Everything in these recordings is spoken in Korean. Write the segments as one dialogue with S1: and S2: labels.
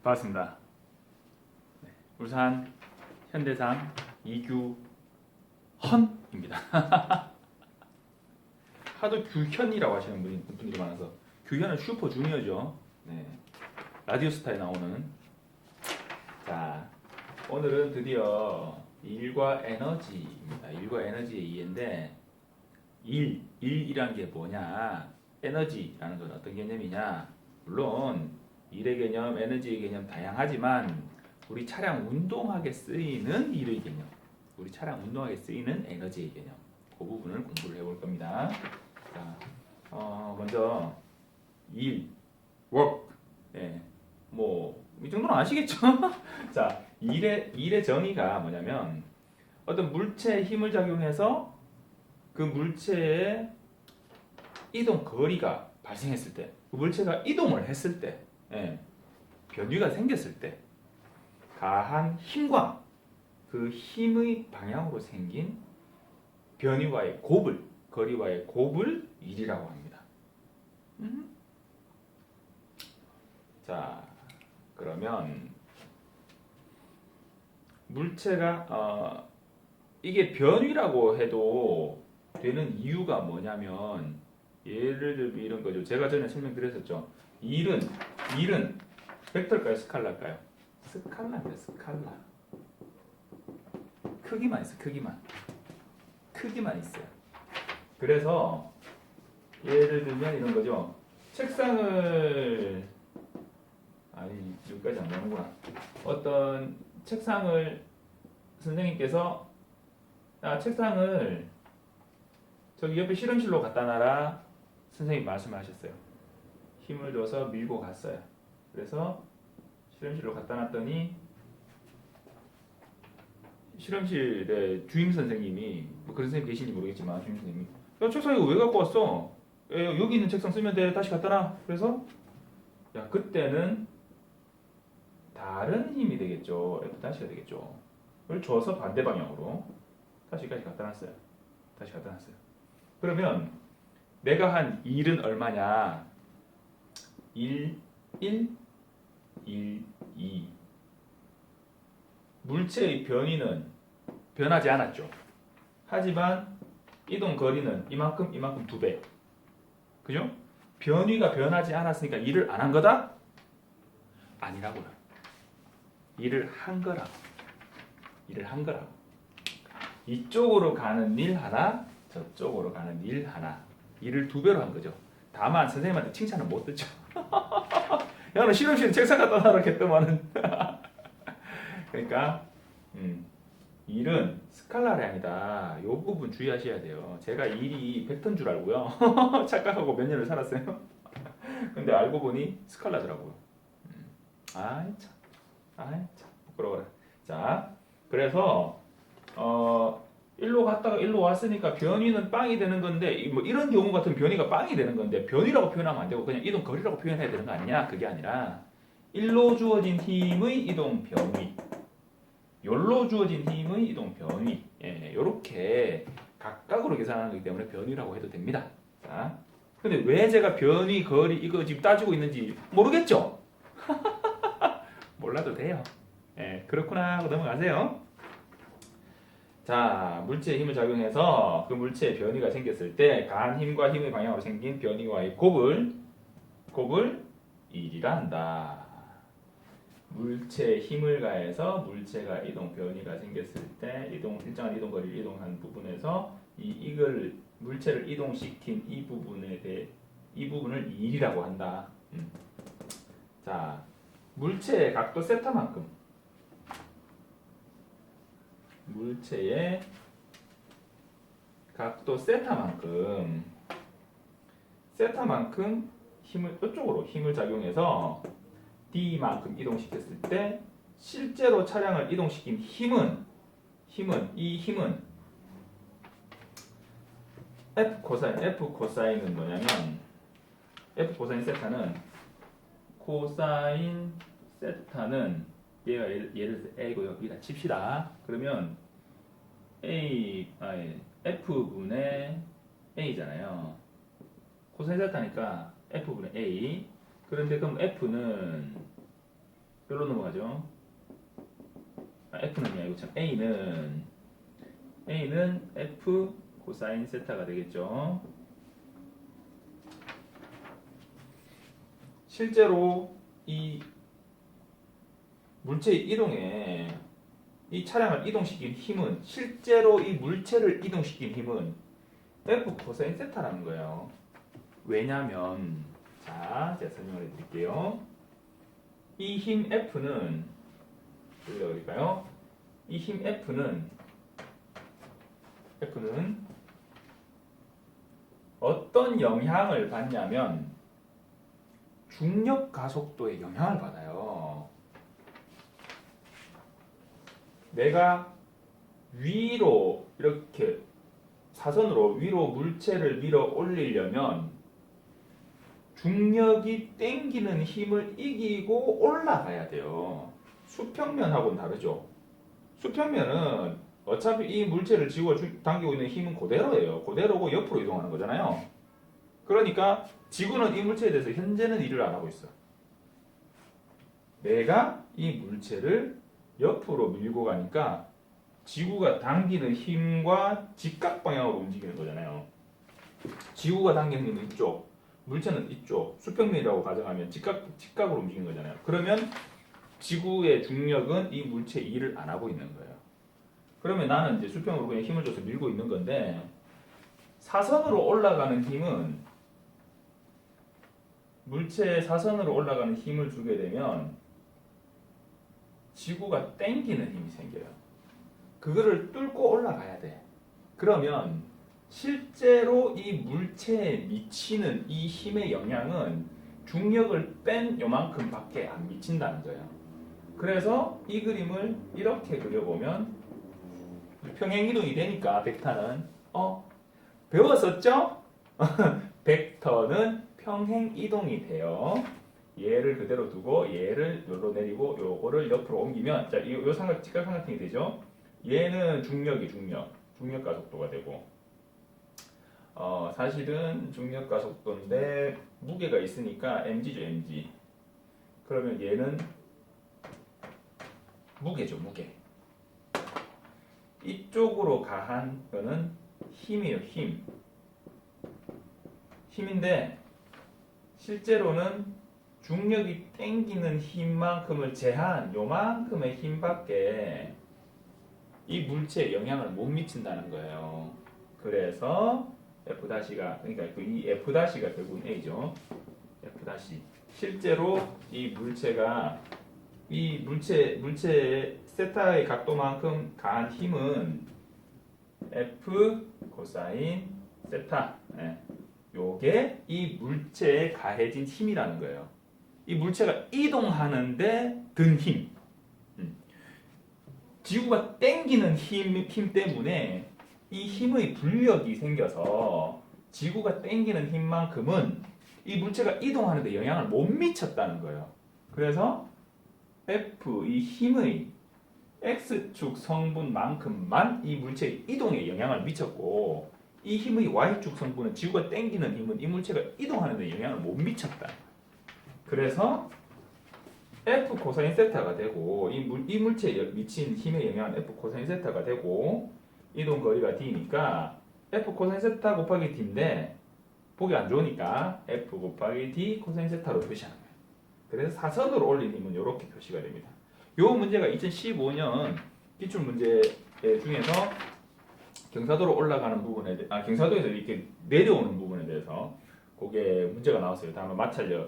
S1: 반갑습니다. 네, 울산 현대상 이규헌입니다. 하도 규현이라고 하시는 분들이 많아서 규현은 슈퍼주니어죠. 네, 라디오스타에 나오는. 자, 오늘은 드디어 일과 에너지입니다. 일과 에너지의 이해인데 일이란 게 뭐냐, 에너지라는 건 어떤 개념이냐. 물론 일의 개념, 에너지의 개념 다양하지만 우리 차량 운동하게 쓰이는 일의 개념, 우리 차량 운동하게 쓰이는 에너지의 개념, 그 부분을 공부를 해볼 겁니다. 자, 먼저 일, work, 예, 뭐 이 정도는 아시겠죠? 자, 일의 정의가 뭐냐면 어떤 물체에 힘을 작용해서 그 물체의 이동 거리가 발생했을 때, 그 물체가 이동을 했을 때, 예, 변위가 생겼을 때 가한 힘과 그 힘의 방향으로 생긴 변위와의 곱을, 거리와의 곱을 일이라고 합니다. 자, 그러면 물체가 이게 변위라고 해도 되는 이유가 뭐냐면, 예를 들면 이런 거죠. 제가 전에 설명드렸었죠. 일은 벡터일까요, 스칼라일까요? 스칼라입니다. 스칼라. 크기만 있어. 크기만 있어요. 그래서 예를 들면 이런 거죠. 책상을, 아니 여기까지 안 나오는구나. 어떤 책상을 선생님께서, 책상을 저기 옆에 실험실로 갖다 놔라, 선생님 말씀하셨어요. 힘을 줘서 밀고 갔어요. 그래서 실험실로 갖다 놨더니 실험실의 주임 선생님이, 뭐 그런 선생님 계신지 모르겠지만, 주임 선생님이 야, 책상 이거 왜 갖고 왔어? 여기 있는 책상 쓰면 돼. 다시 갖다 놔. 그래서 야, 그때는 다른 힘이 되겠죠. F-가 되겠죠. 그걸 줘서 반대 방향으로 다시까지 갖다 놨어요. 다시 갖다 놨어요. 그러면 내가 한 일은 얼마냐? 1, 2. 물체의 변위는 변하지 않았죠. 하지만 이동 거리는 이만큼 2배. 그죠? 변위가 변하지 않았으니까 일을 안 한 거다? 아니라고요. 일을 한 거라고. 이쪽으로 가는 일 하나, 저쪽으로 가는 일 하나. 일을 2배로 한 거죠. 다만 선생님한테 칭찬을 못 듣죠. 야, 너 실험실에 책상 갖다 놔라 했더만은. 그러니까 일은 스칼라량이다. 이 부분 주의하셔야 돼요. 제가 일이 벡터인 줄 알고요. 착각하고 몇 년을 살았어요. 근데 알고 보니 스칼라더라고요. 아이 참, 부끄러워라. 자, 그래서 일로 갔다가 일로 왔으니까 변위는 빵이 되는 건데, 뭐 이런 경우 같은 변위가 빵이 되는 건데 변위라고 표현하면 안 되고 그냥 이동 거리라고 표현해야 되는 거 아니냐? 그게 아니라 일로 주어진 힘의 이동 변위, 열로 주어진 힘의 이동 변위, 이렇게 각각으로 계산하는 거기 때문에 변위라고 해도 됩니다. 자, 근데 왜 제가 변위, 거리 이거 지금 따지고 있는지 모르겠죠? 몰라도 돼요. 그렇구나 하고 넘어가세요. 자, 물체의 힘을 작용해서 그 물체의 변위가 생겼을 때 가한 힘과 힘의 방향으로 생긴 변위와의 곱을 일이라 한다. 물체에 힘을 가해서 물체가 이동 변이가 생겼을 때 일정한 이동 거리를 이동한 부분에서 이걸 물체를 이동시킨 이 부분을 일이라고 한다. 자, 물체의 각도 세타만큼, 물체의 각도 세타만큼 힘을 이쪽으로 힘을 작용해서 D만큼 이동시켰을 때 실제로 차량을 이동시킨 힘은 F 코사인은 뭐냐면, F 코사인 세타는 얘가 예를 들어 A고요. B다 칩시다. 그러면 F분의 A잖아요. 코사인 세타니까 F분의 A. 그런데 그럼 F는 별로 넘어가죠. F는요, 이거 참 A는 F 코사인 세타가 되겠죠. 실제로 이 물체의 이동에 이 차량을 이동시킨 힘은 실제로 이 물체를 이동시킨 힘은 F 코사인 세타라는 거예요. 왜냐면 자, 제가 설명을 해드릴게요. 이 힘 F는 어디까요? 이 힘 F는 어떤 영향을 받냐면 중력 가속도에 영향을 받아요. 내가 위로 이렇게 사선으로 위로 물체를 밀어 올리려면 중력이 땡기는 힘을 이기고 올라가야 돼요. 수평면하고는 다르죠. 수평면은 어차피 이 물체를 지구가 당기고 있는 힘은 그대로예요. 그대로고 옆으로 이동하는 거잖아요. 그러니까 지구는 이 물체에 대해서 현재는 일을 안 하고 있어. 내가 이 물체를 옆으로 밀고 가니까 지구가 당기는 힘과 직각 방향으로 움직이는 거잖아요. 지구가 당기는 힘은 이쪽, 물체는 이쪽, 수평면이라고 가정하면 직각으로 움직이는 거잖아요. 그러면 지구의 중력은 이 물체의 일을 안 하고 있는 거예요. 그러면 나는 이제 수평으로 그냥 힘을 줘서 밀고 있는 건데 사선으로 올라가는 힘은 물체의 사선으로 올라가는 힘을 주게 되면 지구가 땡기는 힘이 생겨요. 그거를 뚫고 올라가야 돼. 그러면 실제로 이 물체에 미치는 이 힘의 영향은 중력을 뺀 요만큼밖에 안 미친다는 거예요. 그래서 이 그림을 이렇게 그려보면 평행이동이 되니까 벡터는 배웠었죠? 벡터는 평행이동이 돼요. 얘를 그대로 두고 얘를 여기로 내리고 요거를 옆으로 옮기면 자, 요 직각 삼각형이 되죠. 얘는 중력 가속도가 되고 사실은 중력 가속도인데 무게가 있으니까 mg죠, mg. 그러면 얘는 무게죠, 무게. 이쪽으로 가한 거는 힘이에요, 힘. 힘인데 실제로는 중력이 땡기는 힘만큼을 제한 요만큼의 힘밖에 이 물체에 영향을 못 미친다는 거예요. 그래서 F-가 그러니까 이 F-가 결국은 A죠. F- 실제로 이 물체가 이 물체의 세타의 각도만큼 가한 힘은 F 코사인 세타. 요게 이 물체에 가해진 힘이라는 거예요. 이 물체가 이동하는데 든 힘. 지구가 땡기는 힘 때문에 이 힘의 불력이 생겨서 지구가 땡기는 힘만큼은 이 물체가 이동하는데 영향을 못 미쳤다는 거예요. 그래서 F, 이 힘의 X축 성분만큼만 이 물체의 이동에 영향을 미쳤고 이 힘의 Y축 성분은 지구가 땡기는 힘은 이 물체가 이동하는 데 영향을 못 미쳤다. 그래서 F 코사인 세타가 되고 이 물체에 미친 힘의 영향은 F 코사인 세타가 되고 이동 거리가 D니까 F 코사인 세타 곱하기 D인데 보기 안 좋으니까 F 곱하기 D 코사인 세타로 표시하는 거예요. 그래서 사선으로 올린 힘은 이렇게 표시가 됩니다. 이 문제가 2015년 기출 문제 중에서 경사도로 올라가는 부분에 경사도에서 이렇게 내려오는 부분에 대해서 그게 문제가 나왔어요. 다만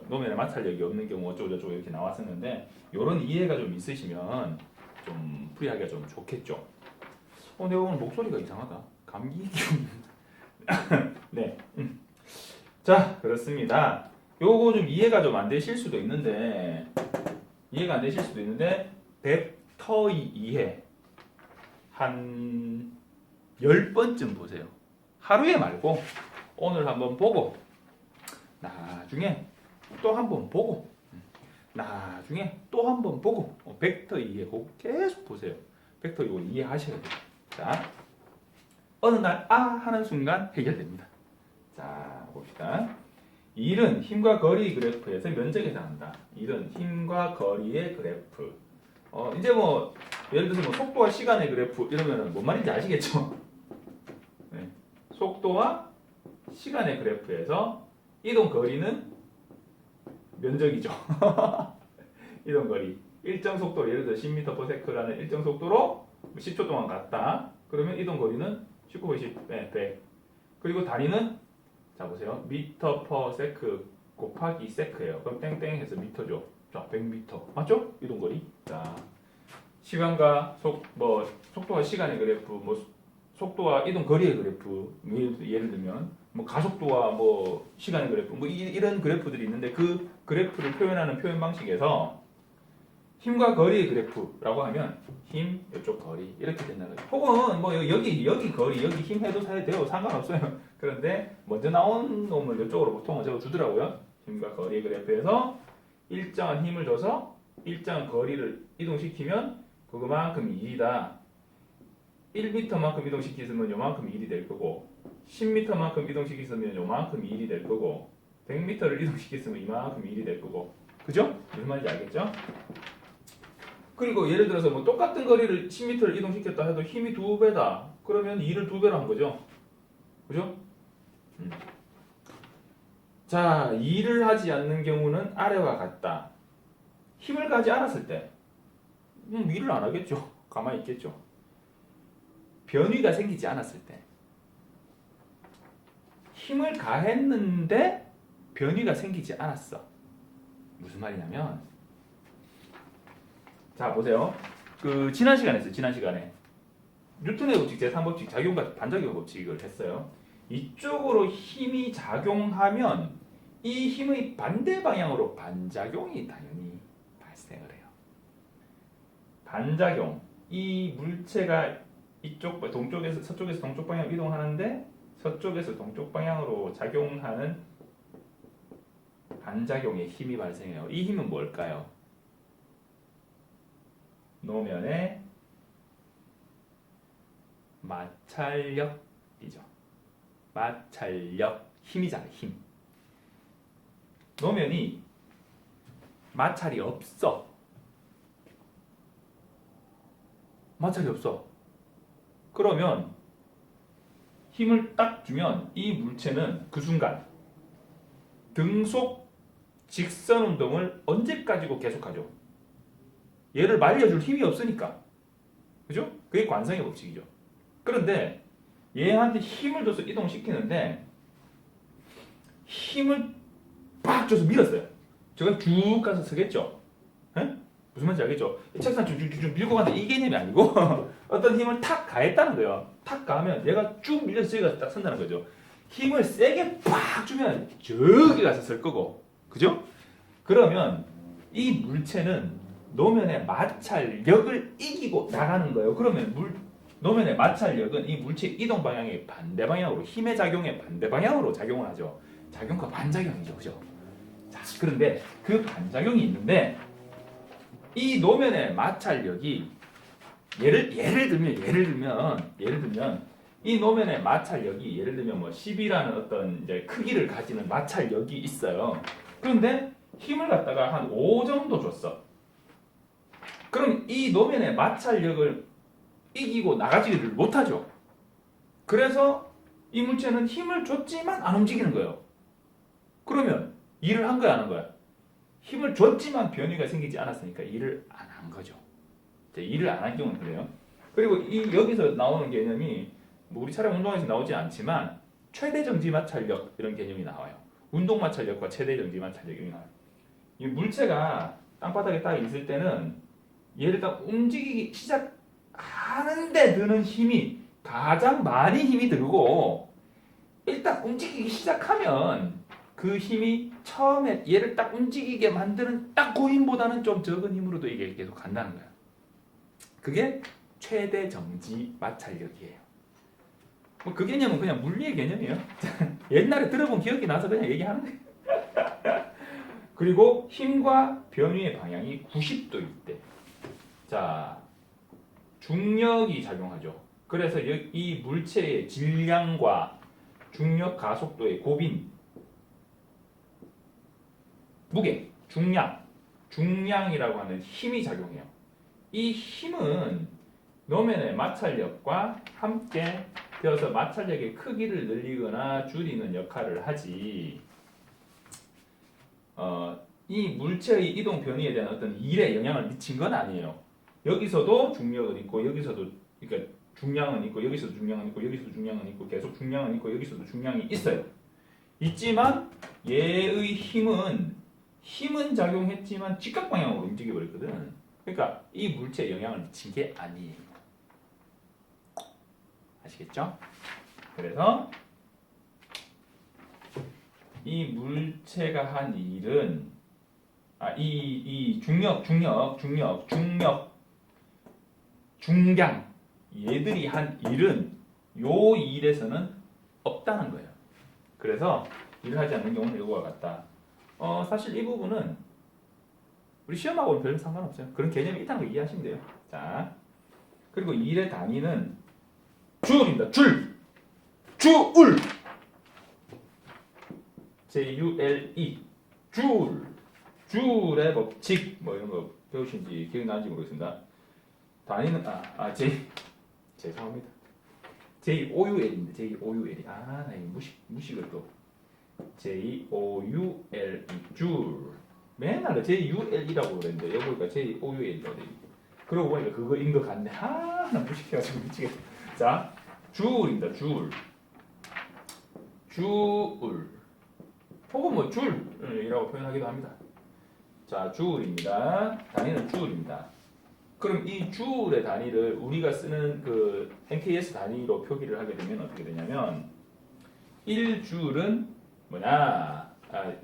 S1: 노면에 마찰력이 없는 경우 어쩌고저쩌고 이렇게 나왔었는데 이런 이해가 좀 있으시면 좀 풀이하기가 좀 좋겠죠. 근데 오늘 목소리가 이상하다. 감기 기운. 네. 자, 그렇습니다. 요거 좀 이해가 좀 안 되실 수도 있는데 벡터의 이해 한 10번쯤 보세요. 하루에 말고 오늘 한번 보고 나중에 또 한번 보고 나중에 또 한번 보고 벡터 이해 꼭 계속 보세요. 벡터 이거 이해하셔야 돼요. 자, 어느 날 하는 순간 해결됩니다. 자, 봅시다. 일은 힘과 거리 그래프에서 면적에 해당한다. 일은 힘과 거리의 그래프. 이제 뭐 예를 들어서 뭐 속도와 시간의 그래프 이러면은 뭔 말인지 아시겠죠? 네. 속도와 시간의 그래프에서 이동 거리는 면적이죠. 이동 거리. 일정 속도로 예를 들어 10m/s라는 일정 속도로 10초 동안 갔다. 그러면 이동 거리는 19, 100. 그리고 단위는 자 보세요. m/s 곱하기 s예요. 그럼 땡땡 해서 미터죠. 자, 100m. 맞죠? 이동 거리. 자, 시간과 속도와 시간의 그래프, 뭐 속도와 이동 거리의 그래프. 예를 들면 뭐 가속도와 뭐 시간의 그래프. 뭐 이런 그래프들이 있는데 그 그래프를 표현하는 표현 방식에서 힘과 거리의 그래프라고 하면 힘, 이쪽 거리 이렇게 된다는 거죠. 혹은 뭐 여기 거리, 여기 힘 해도 돼요. 상관없어요. 그런데 먼저 나온 놈을 이쪽으로 보통은 적어주더라고요. 힘과 거리의 그래프에서 일정한 힘을 줘서 일정한 거리를 이동시키면 그거만큼 일이다. 1m만큼 이동시키면 요만큼 일이 될 거고 10m만큼 이동시키면 요만큼 일이 될 거고 100m를 이동시키면 이만큼 일이 될 거고 그죠? 무슨 말인지 알겠죠? 그리고 예를 들어서 뭐 똑같은 거리를 10m를 이동시켰다 해도 힘이 2배다. 그러면 일을 2배로 한 거죠. 그죠? 자, 일을 하지 않는 경우는 아래와 같다. 힘을 가지 않았을 때 일을 안 하겠죠. 가만히 있겠죠. 변위가 생기지 않았을 때 힘을 가했는데 변위가 생기지 않았어. 무슨 말이냐면 자 보세요. 그 지난 시간에 했어요. 지난 시간에 뉴턴의 법칙 제3법칙 작용과 반작용 법칙을 했어요. 이쪽으로 힘이 작용하면 이 힘의 반대 방향으로 반작용이 당연히 발생을 해요. 반작용. 이 물체가 이쪽 동쪽에서 서쪽에서 동쪽 방향으로 이동하는데 서쪽에서 동쪽 방향으로 작용하는 반작용의 힘이 발생해요. 이 힘은 뭘까요? 노면의 마찰력이죠. 마찰력, 힘이잖아요. 힘. 노면이 마찰이 없어. 마찰이 없어. 그러면 힘을 딱 주면 이 물체는 그 순간 등속 직선 운동을 언제까지고 계속하죠. 얘를 말려줄 힘이 없으니까. 그죠? 그게 관성의 법칙이죠. 그런데 얘한테 힘을 줘서 이동시키는데 힘을 빡 줘서 밀었어요. 제가 쭉 가서 서겠죠. 에? 무슨 말인지 알겠죠? 책상 쭉 밀고 간다 이 개념이 아니고 어떤 힘을 탁 가했다는 거예요. 탁 가면 얘가 쭉 밀려서 여기가 딱 선다는 거죠. 힘을 세게 팍 주면 저기 가서 설 거고. 그죠? 그러면 이 물체는 노면의 마찰력을 이기고 나가는 거예요. 그러면 노면의 마찰력은 이 물체의 이동 방향의 반대 방향으로 힘의 작용의 반대 방향으로 작용을 하죠. 작용과 반작용이죠. 그죠? 자, 그런데 그 반작용이 있는데 이 노면의 마찰력이 예를 들면 이 노면의 마찰력이 예를 들면 뭐 10이라는 어떤 이제 크기를 가지는 마찰력이 있어요. 그런데 힘을 갖다가 한 5 정도 줬어. 그럼 이 노면의 마찰력을 이기고 나가지를 못하죠. 그래서 이 물체는 힘을 줬지만 안 움직이는 거예요. 그러면 일을 한 거야, 안 한 거야? 힘을 줬지만 변이가 생기지 않았으니까 일을 안 한 거죠. 일을 안 한 경우는 그래요. 그리고 여기서 나오는 개념이 뭐 우리 차량 운동에서 나오지 않지만 최대 정지 마찰력 이런 개념이 나와요. 운동 마찰력과 최대 정지 마찰력이 나와요. 이 물체가 땅바닥에 딱 있을 때는 얘를 딱 움직이기 시작하는데 드는 힘이 가장 많이 힘이 들고 일단 움직이기 시작하면 그 힘이 처음에 얘를 딱 움직이게 만드는 딱 그 힘보다는 좀 적은 힘으로도 이게 계속 간다는 거야. 그게 최대 정지 마찰력이에요. 뭐 그 개념은 그냥 물리의 개념이에요. 옛날에 들어본 기억이 나서 그냥 얘기하는 거예요. 그리고 힘과 변위의 방향이 90도 있대. 자, 중력이 작용하죠. 그래서 이 물체의 질량과 중력 가속도의 고빈 무게, 중량, 중량이라고 하는 힘이 작용해요. 이 힘은 노면의 마찰력과 함께 되어서 마찰력의 크기를 늘리거나 줄이는 역할을 하지. 이 물체의 이동 변이에 대한 어떤 일에 영향을 미친 건 아니에요. 여기서도 중력은 있고 여기서도 그러니까 중량은 있고 여기서도 중량은 있고 여기서도 중량은 있고 계속 중량은 있고 여기서도 중량이 있어요. 있지만 얘의 힘은 작용했지만 직각 방향으로 움직여 버렸거든. 그러니까 이 물체에 영향을 미친 게 아니에요. 아시겠죠? 그래서 이 물체가 한 일은 이 중력, 중량 얘들이 한 일은 요 일에서는 없다는 거예요. 그래서 일을 하지 않는 경우는 이거와 같다. 사실 이 부분은 우리 시험하고는 별 상관없어요. 그런 개념이 있다는 거 이해하시면 돼요. 자, 그리고 일의 단위는 줄입니다. 줄! J-U-L-E 줄의 법칙 뭐 이런 거 배우신지 기억나는지 모르겠습니다. 단위는 죄송합니다. J-O-U-L입니다. J-O-U-L 나 이거 무식을 또 J-O-U-L-E 줄 맨날 J-U-L-E라고 그랬는데 여기 보니까 J-O-U-L이라고 돼. 그러고 보니까 그거인 것 같네. 나 무식해가지고 미치겠다. 자, 줄입니다. 줄 혹은 뭐 줄이라고 표현하기도 합니다. 자, 줄입니다. 단위는 줄입니다. 그럼 이 줄의 단위를 우리가 쓰는 그 NKS 단위로 표기를 하게 되면 어떻게 되냐면 1줄은 뭐냐?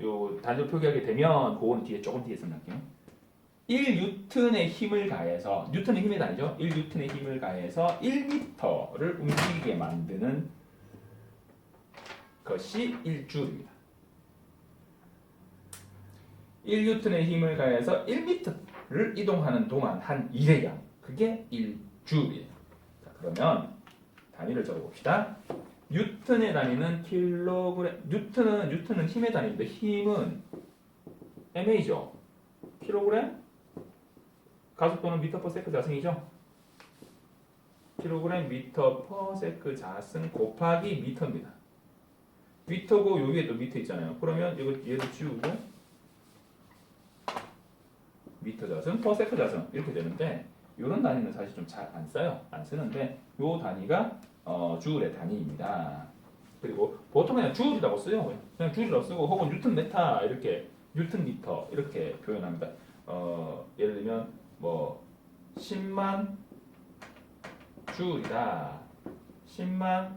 S1: 요 단위로 표기하게 되면 그거는 조금 뒤에 설명할게요. 1뉴턴의 힘을 가해서 뉴턴의 힘의 단위죠. 1뉴턴의 힘을 가해서 1m를 움직이게 만드는 것이 1줄입니다. 1뉴턴의 힘을 가해서 1m를 이동하는 동안 한 일의 양, 그게 1줄이에요. 자, 그러면 단위를 적어봅시다. 뉴턴의 단위는 킬로그램. 뉴턴은 힘의 단위인데 힘은 MA죠. 킬로그램 가속도는 미터 퍼 세크 자승이죠. 킬로그램 미터 퍼 세크 자승 곱하기 미터입니다. 미터고 여기에도 미터 있잖아요. 그러면 이거 얘도 지우고 미터 자승 퍼 세크 자승 이렇게 되는데 이런 단위는 사실 좀 잘 안 써요. 안 쓰는데 이 단위가 줄의 단위입니다. 그리고 보통 그냥 줄이라고 써요. 그냥 줄이라고 쓰고 혹은 뉴턴 메타 이렇게 뉴턴 미터 이렇게 표현합니다. 예를 들면 뭐 10만 줄이다. 10만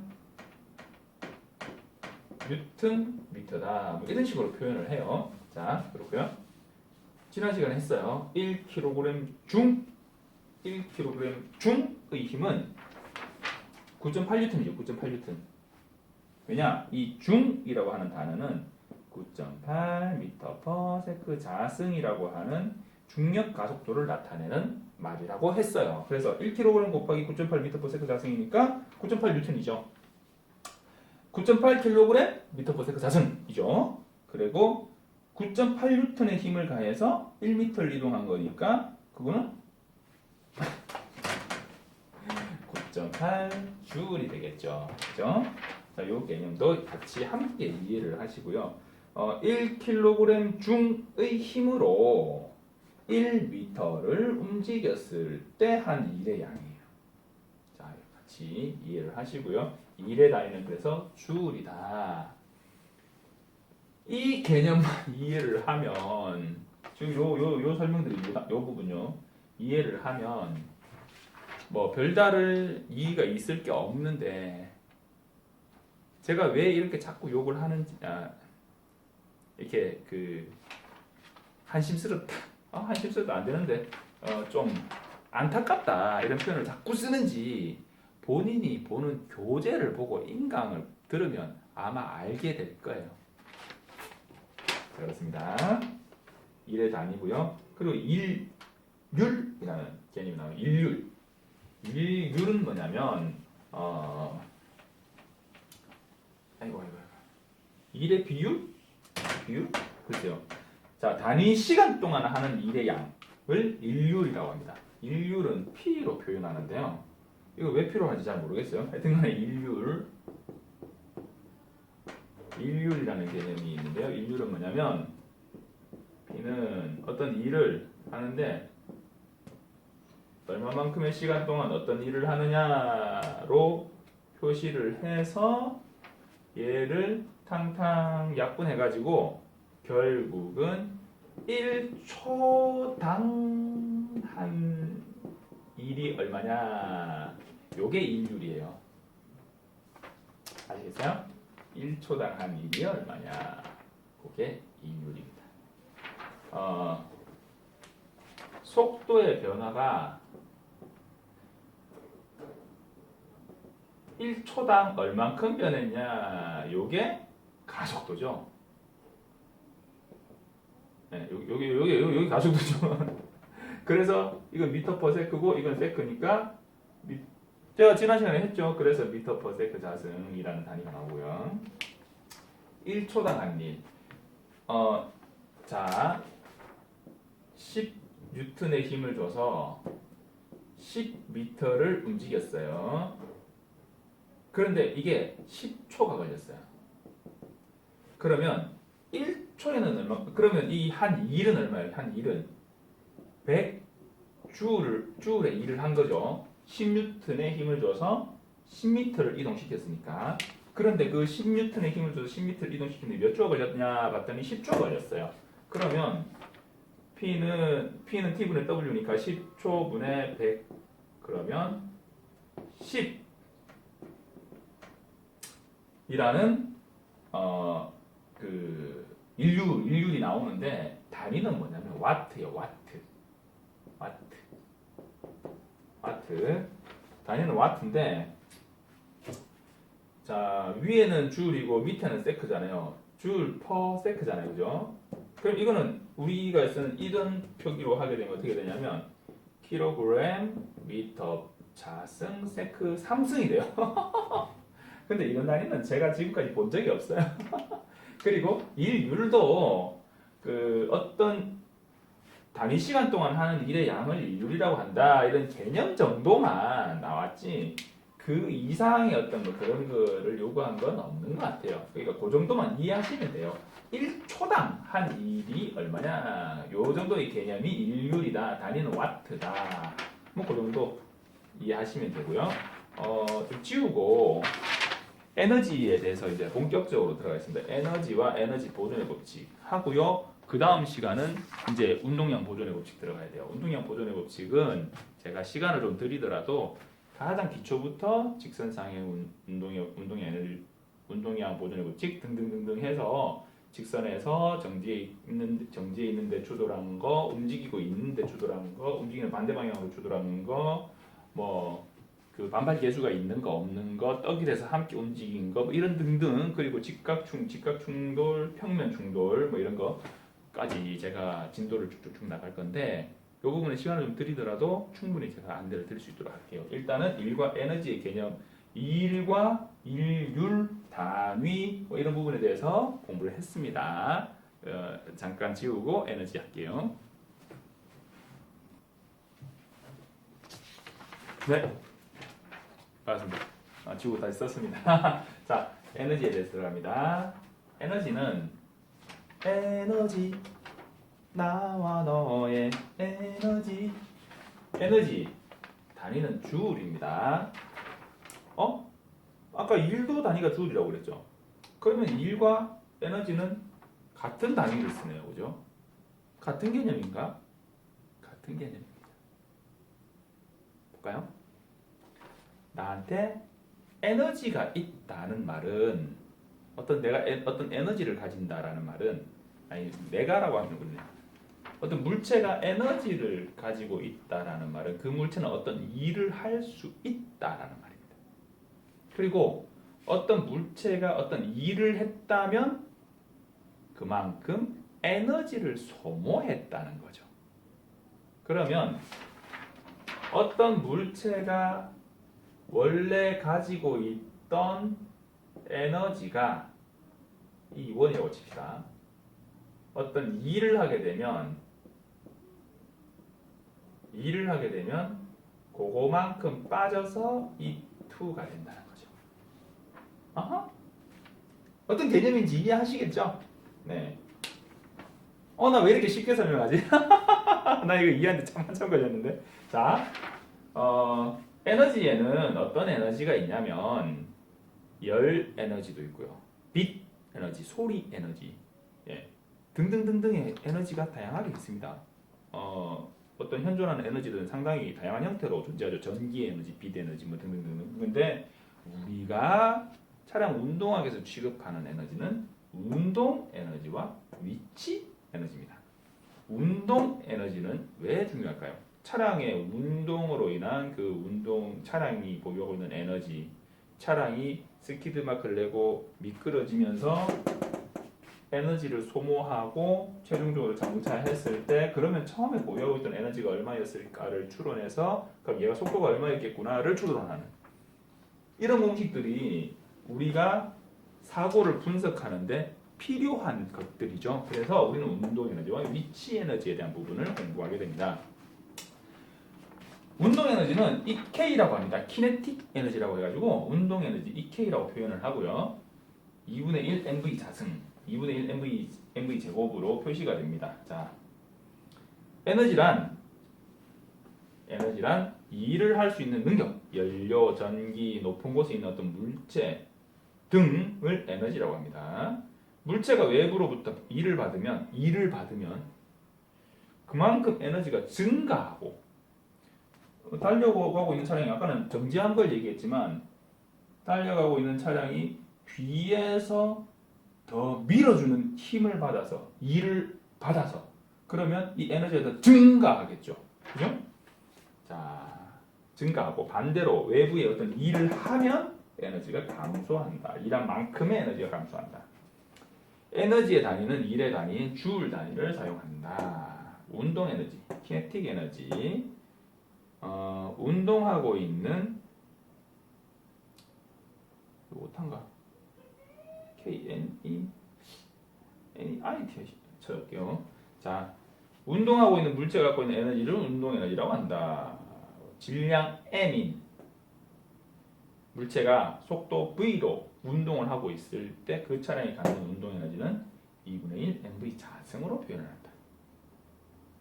S1: 뉴턴 미터다. 뭐 이런 식으로 표현을 해요. 자, 그렇고요. 지난 시간에 했어요. 1kg 중의 힘은 9.8N이죠. 9.8N. 왜냐? 이 중이라고 하는 단어는 9.8m/s 자승이라고 하는 중력 가속도를 나타내는 말이라고 했어요. 그래서 1kg 곱하기 9.8m/s 자승이니까 9.8N이죠. 9.8kg/s 자승이죠. 그리고 9.8N의 힘을 가해서 1m를 이동한 거니까 그거는 9.8줄이 되겠죠. 그죠? 자, 요 개념도 같이 함께 이해를 하시고요. 1kg 중의 힘으로 1m를 움직였을 때 한 일의 양이에요. 자, 같이 이해를 하시고요. 일의 단위는 그래서 줄이다. 이 개념만 이해를 하면 지금 요 설명드린 요 부분요. 이해를 하면 뭐 별다른 이의가 있을 게 없는데 제가 왜 이렇게 자꾸 욕을 하는지 이렇게 그 한심스럽다. 한심스럽다 안 되는데 좀 안타깝다 이런 표현을 자꾸 쓰는지 본인이 보는 교재를 보고 인강을 들으면 아마 알게 될 거예요. 그렇습니다. 일의 단위고요. 그리고 일률이라는 개념이 나와요. 일률은 뭐냐면 아이고 일의 비율? 글쎄요. 자, 단위 시간 동안 하는 일의 양을 일률이라고 합니다. 일률은 P로 표현하는데요. 이거 왜 필요한지 잘 모르겠어요. 하여튼간에 일률이라는 개념이 있는데요. 일률은 뭐냐면 P는 어떤 일을 하는데 얼마만큼의 시간 동안 어떤 일을 하느냐로 표시를 해서 얘를 탕탕 약분해가지고 결국은 1초당 한 일이 얼마냐, 요게 일률이에요. 아시겠어요? 1초당 한 일이 얼마냐, 그게 일률입니다. 속도의 변화가 1초당 얼만큼 변했냐, 요게 가속도죠. 네, 여기 가속도죠. 그래서 이건 미터 퍼 세크고 이건 세크니까 제가 지난 시간에 했죠. 그래서 미터 퍼 세크 자승이라는 단위가 나오고요. 1초당 한 일. 자, 10N의 힘을 줘서 10m를 움직였어요. 그런데 이게 10초가 걸렸어요. 그러면 1초에는 얼마? 그러면 이 한 일은 얼마예요? 한 일은 100줄의 일을 한 거죠. 10N의 힘을 줘서 10m를 이동시켰으니까. 그런데 그 10N의 힘을 줘서 10m를 이동시키는데 몇 초가 걸렸냐 봤더니 10초가 걸렸어요. 그러면 P는 T분의 W니까 10초 분의 100 그러면 10 이라는 그 일률이 나오는데 단위는 뭐냐면 와트예요. 와트. 단위는 와트인데, 자, 위에는 줄이고 밑에는 세크잖아요. 줄 퍼 세크잖아요. 그죠? 그럼 이거는 우리가 쓰는 이런 표기로 하게 되면 어떻게 되냐면 킬로그램 미터 자승 세크 3승이 돼요. 근데 이런 단위는 제가 지금까지 본 적이 없어요. 그리고 일률도 그 어떤 단위 시간 동안 하는 일의 양을 일률이라고 한다, 이런 개념 정도만 나왔지 그 이상의 어떤 뭐 그런 거를 요구한 건 없는 것 같아요. 그러니까 그 정도만 이해하시면 돼요. 1초당 한 일이 얼마냐, 요 정도의 개념이 일률이다, 단위는 와트다, 뭐 그 정도 이해하시면 되고요. 좀 지우고 에너지에 대해서 이제 본격적으로 들어가겠습니다. 에너지와 에너지 보존의 법칙 하고요. 그 다음 시간은 이제 운동량 보존의 법칙 들어가야 돼요. 운동량 보존의 법칙은 제가 시간을 좀 들이더라도 가장 기초부터 직선상의 운동량 보존의 법칙 등등등등 해서 직선에서 정지해 있는데 추돌하는 거, 움직이고 있는데 추돌하는 거, 움직이는 반대 방향으로 추돌하는 거, 뭐 그 반발 계수가 있는 거 없는 거, 떡이 돼서 함께 움직인 거, 뭐 이런 등등, 그리고 직각 충돌, 평면 충돌, 뭐 이런 거까지 제가 진도를 쭉쭉쭉 나갈 건데, 이 부분에 시간을 좀 들이더라도 충분히 제가 안내를 드릴 수 있도록 할게요. 일단은 일과 에너지의 개념, 일과 일률, 단위, 뭐 이런 부분에 대해서 공부를 했습니다. 잠깐 지우고 에너지 할게요. 네. 맞습니다. 지우고 다시 썼습니다. 자, 에너지에 대해서 들어갑니다. 에너지는 에너지, 나와 너의 에너지. 에너지 단위는 줄입니다. 아까 일도 단위가 줄이라고 그랬죠. 그러면 일과 에너지는 같은 단위를 쓰네요. 그죠? 같은 개념인가? 같은 개념입니다. 볼까요? 나한테 에너지가 있다는 말은, 내가 어떤 에너지를 가진다라는 말은, 아니 내가라고 하는군요. 어떤 물체가 에너지를 가지고 있다라는 말은 그 물체는 어떤 일을 할 수 있다라는 말입니다. 그리고 어떤 물체가 어떤 일을 했다면 그만큼 에너지를 소모했다는 거죠. 그러면 어떤 물체가 원래 가지고 있던 에너지가 이 원이라고 칩시다. 어떤 일을 하게 되면 그거만큼 빠져서 E2가 된다는 거죠. 아하. 어떤 개념인지 이해하시겠죠? 네. 나 왜 이렇게 쉽게 설명하지? 나 이거 이해하는데 참 한참 걸렸는데. 자, 에너지에는 어떤 에너지가 있냐면 열 에너지도 있고요. 빛 에너지, 소리 에너지, 예, 등등등등의 에너지가 다양하게 있습니다. 어떤 현존하는 에너지들은 상당히 다양한 형태로 존재하죠. 전기 에너지, 빛 에너지 뭐 등등등등. 근데 우리가 차량 운동학에서 취급하는 에너지는 운동 에너지와 위치 에너지입니다. 운동 에너지는 왜 중요할까요? 차량의 운동으로 인한 그 운동, 차량이 보유하고 있는 에너지, 차량이 스키드마크를 내고 미끄러지면서 에너지를 소모하고 최종적으로 정차했을 때 그러면 처음에 보유하고 있던 에너지가 얼마였을까를 추론해서 그럼 얘가 속도가 얼마였겠구나를 추론하는 이런 공식들이 우리가 사고를 분석하는데 필요한 것들이죠. 그래서 우리는 운동 에너지와 위치 에너지에 대한 부분을 공부하게 됩니다. 운동 에너지는 EK라고 합니다. 키네틱 에너지라고 해가지고 운동 에너지 EK라고 표현을 하고요. 2분의 1 mv 자승, 2분의 1 mv 제곱으로 표시가 됩니다. 자, 에너지란 일을 할 수 있는 능력, 연료, 전기, 높은 곳에 있는 어떤 물체 등을 에너지라고 합니다. 물체가 외부로부터 일을 받으면 그만큼 에너지가 증가하고 달려가고 있는 차량이 아까는 정지한 걸 얘기했지만 달려가고 있는 차량이 뒤에서 더 밀어주는 힘을 받아서 일을 받아서 그러면 이 에너지가 더 증가하겠죠. 그죠? 자, 증가하고 반대로 외부에 어떤 일을 하면 에너지가 감소한다. 일한 만큼의 에너지가 감소한다. 에너지의 단위는 일의 단위인 줄 단위를 사용한다. 운동 에너지, 키네틱 에너지, 운동하고 있는 못한가? KNENIT 쳐볼게요. 자, 운동하고 있는 물체가 갖고 있는 에너지를 운동 에너지라고 한다. 질량 M인 물체가 속도 V로 운동을 하고 있을 때 그 차량이 갖는 운동 에너지는 2분의 1 mv 자승으로 표현을 한다.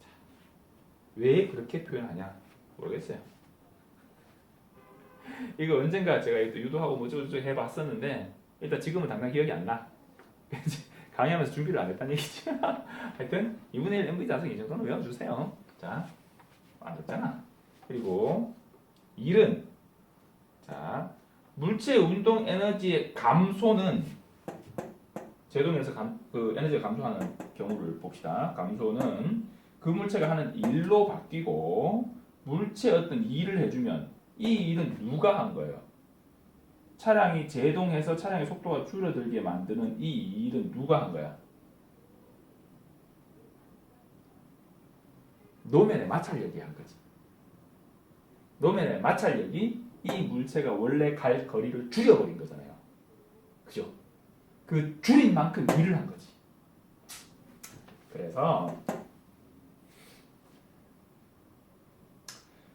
S1: 자, 왜 그렇게 표현하냐 모르겠어요. 이거 언젠가 제가 유도하고 뭐저저 해봤었는데 일단 지금은 당장 기억이 안 나. 강의하면서 준비를 안 했다는 얘기지. 하여튼 2분의 1 mv 자승 이 정도는 외워주세요. 자, 안 됐잖아. 그리고 일은 자, 물체 운동 에너지의 감소는 제동에서 그 에너지가 감소하는 경우를 봅시다. 감소는 그 물체가 하는 일로 바뀌고 물체 어떤 일을 해주면 이 일은 누가 한 거예요? 차량이 제동해서 차량의 속도가 줄어들게 만드는 이 일은 누가 한 거야? 노면의 마찰력이 한 거지. 노면의 마찰력이 이 물체가 원래 갈 거리를 줄여버린 거잖아요. 그죠? 그 줄인 만큼 일을 한 거지. 그래서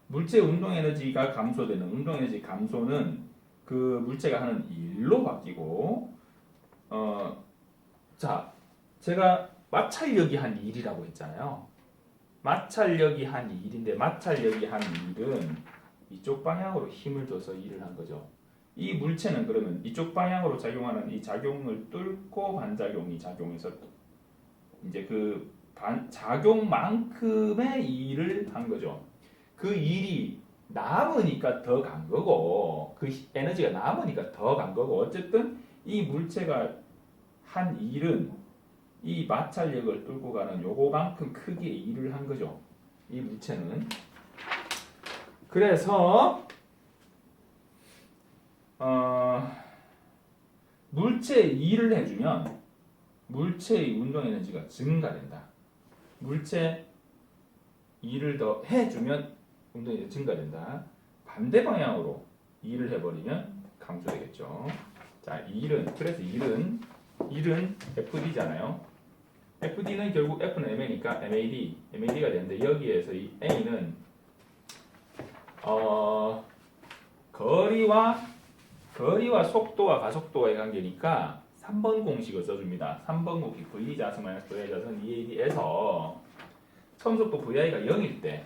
S1: 물체 운동 에너지가 감소되는 운동 에너지 감소는 그 물체가 하는 일로 바뀌고 자, 제가 마찰력이 한 일이라고 했잖아요. 마찰력이 한 일인데 마찰력이 한 일은 이쪽 방향으로 힘을 줘서 일을 한 거죠. 이 물체는 그러면 이쪽 방향으로 작용하는 이 작용을 뚫고 반작용이 작용해서 이제 그 작용만큼의 일을 한 거죠. 그 일이 남으니까 더 간 거고 그 에너지가 남으니까 더 간 거고 어쨌든 이 물체가 한 일은 이 마찰력을 뚫고 가는 요거만큼 크게 일을 한 거죠. 이 물체는. 그래서 물체에 일을 해주면 물체의 운동 에너지가 증가된다. 물체 일을 더 해주면 운동 에너지가 증가된다. 반대 방향으로 일을 해버리면 감소되겠죠. 자, 그래서 일은 FD잖아요. FD는 결국 F는 MA니까 MAD가 되는데 여기에서 이 A는 거리와 속도와 가속도와의 관계니까 3번 공식을 써줍니다. 3번 공식 V 자승 마이너스 VI 자승 EAD에서 처음 속도 VI가 0일 때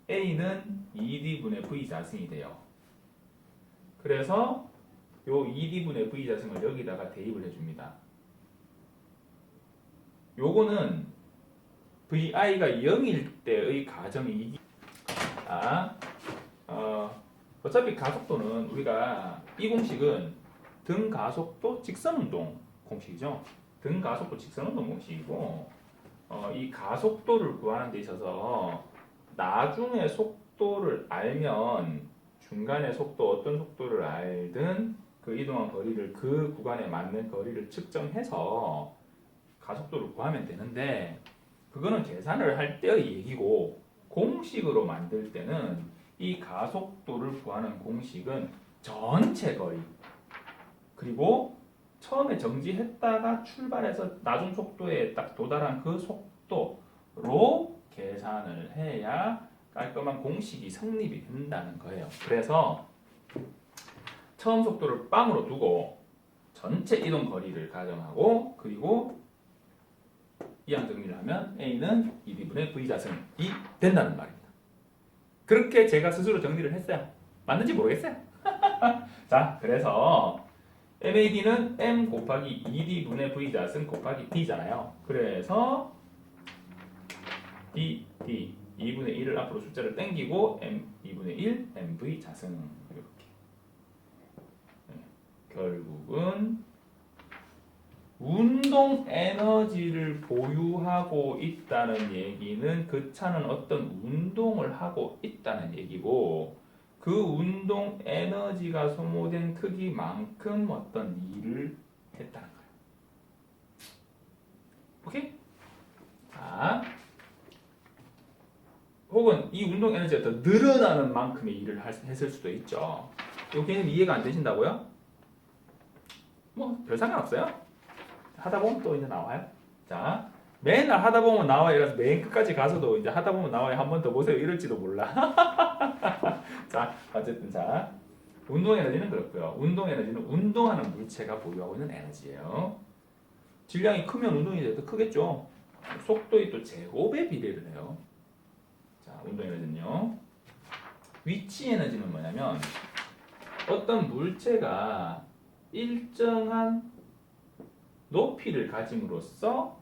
S1: A는 ED분의 V 자승이 돼요. 그래서 요 ED분의 V 자승을 여기다가 대입을 해줍니다. 요거는 VI가 0일 때의 가정이 어차피 가속도는 우리가 이 공식은 등가속도 직선운동 공식이죠. 등가속도 직선운동 공식이고 이 가속도를 구하는 데 있어서 나중에 속도를 알면 중간에 속도 어떤 속도를 알든 그 이동한 거리를 그 구간에 맞는 거리를 측정해서 가속도를 구하면 되는데 그거는 계산을 할 때의 얘기고 공식으로 만들 때는 이 가속도를 구하는 공식은 전체 거리 그리고 처음에 정지했다가 출발해서 나중 속도에 딱 도달한 그 속도로 계산을 해야 깔끔한 공식이 성립이 된다는 거예요. 그래서 처음 속도를 빵으로 두고 전체 이동 거리를 가정하고 그리고 이항 정리를 하면 A는 ED분의 V 자승이 된다는 말입니다. 그렇게 제가 스스로 정리를 했어요. 맞는지 모르겠어요. 자, 그래서 MAD는 M 곱하기 ED분의 V 자승 곱하기 D잖아요. 그래서 D, 2분의 1을 앞으로 숫자를 땡기고 M 2분의 1, MV 자승 이렇게. 결국은 운동 에너지를 보유하고 있다는 얘기는 그 차는 어떤 운동을 하고 있다는 얘기고 그 운동 에너지가 소모된 크기만큼 어떤 일을 했다는 거예요. 오케이? 자, 혹은 이 운동 에너지가 더 늘어나는 만큼의 일을 했을 수도 있죠. 이 개념 이해가 안 되신다고요? 뭐 별 상관없어요. 하다 보면 또 이제 나와요. 자, 맨날 하다 보면 나와요. 이래서 맨 끝까지 가서도 이제 하다 보면 나와요. 한 번 더 보세요. 이럴지도 몰라. 자, 어쨌든 자, 운동 에너지는 그렇고요. 운동 에너지는 운동하는 물체가 보유하고 있는 에너지예요. 질량이 크면 운동이 더 크겠죠. 속도의 또 제곱에 비례를 해요. 자, 운동 에너지는요. 위치 에너지는 뭐냐면 어떤 물체가 일정한 높이를 가짐으로써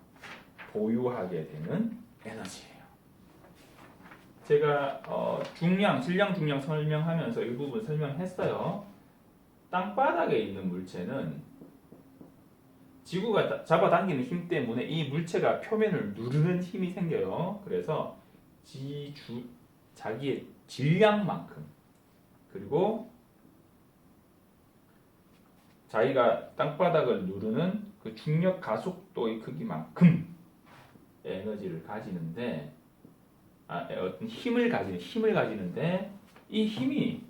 S1: 보유하게 되는 에너지예요. 제가 질량 중량 설명하면서 일부분 설명했어요. 땅바닥에 있는 물체는 지구가 잡아당기는 힘 때문에 이 물체가 표면을 누르는 힘이 생겨요. 그래서 자기의 질량만큼 그리고 자기가 땅바닥을 누르는 그 중력 가속도의 크기만큼 에너지를 가지는데 어떤 힘을 가지는데 이 힘이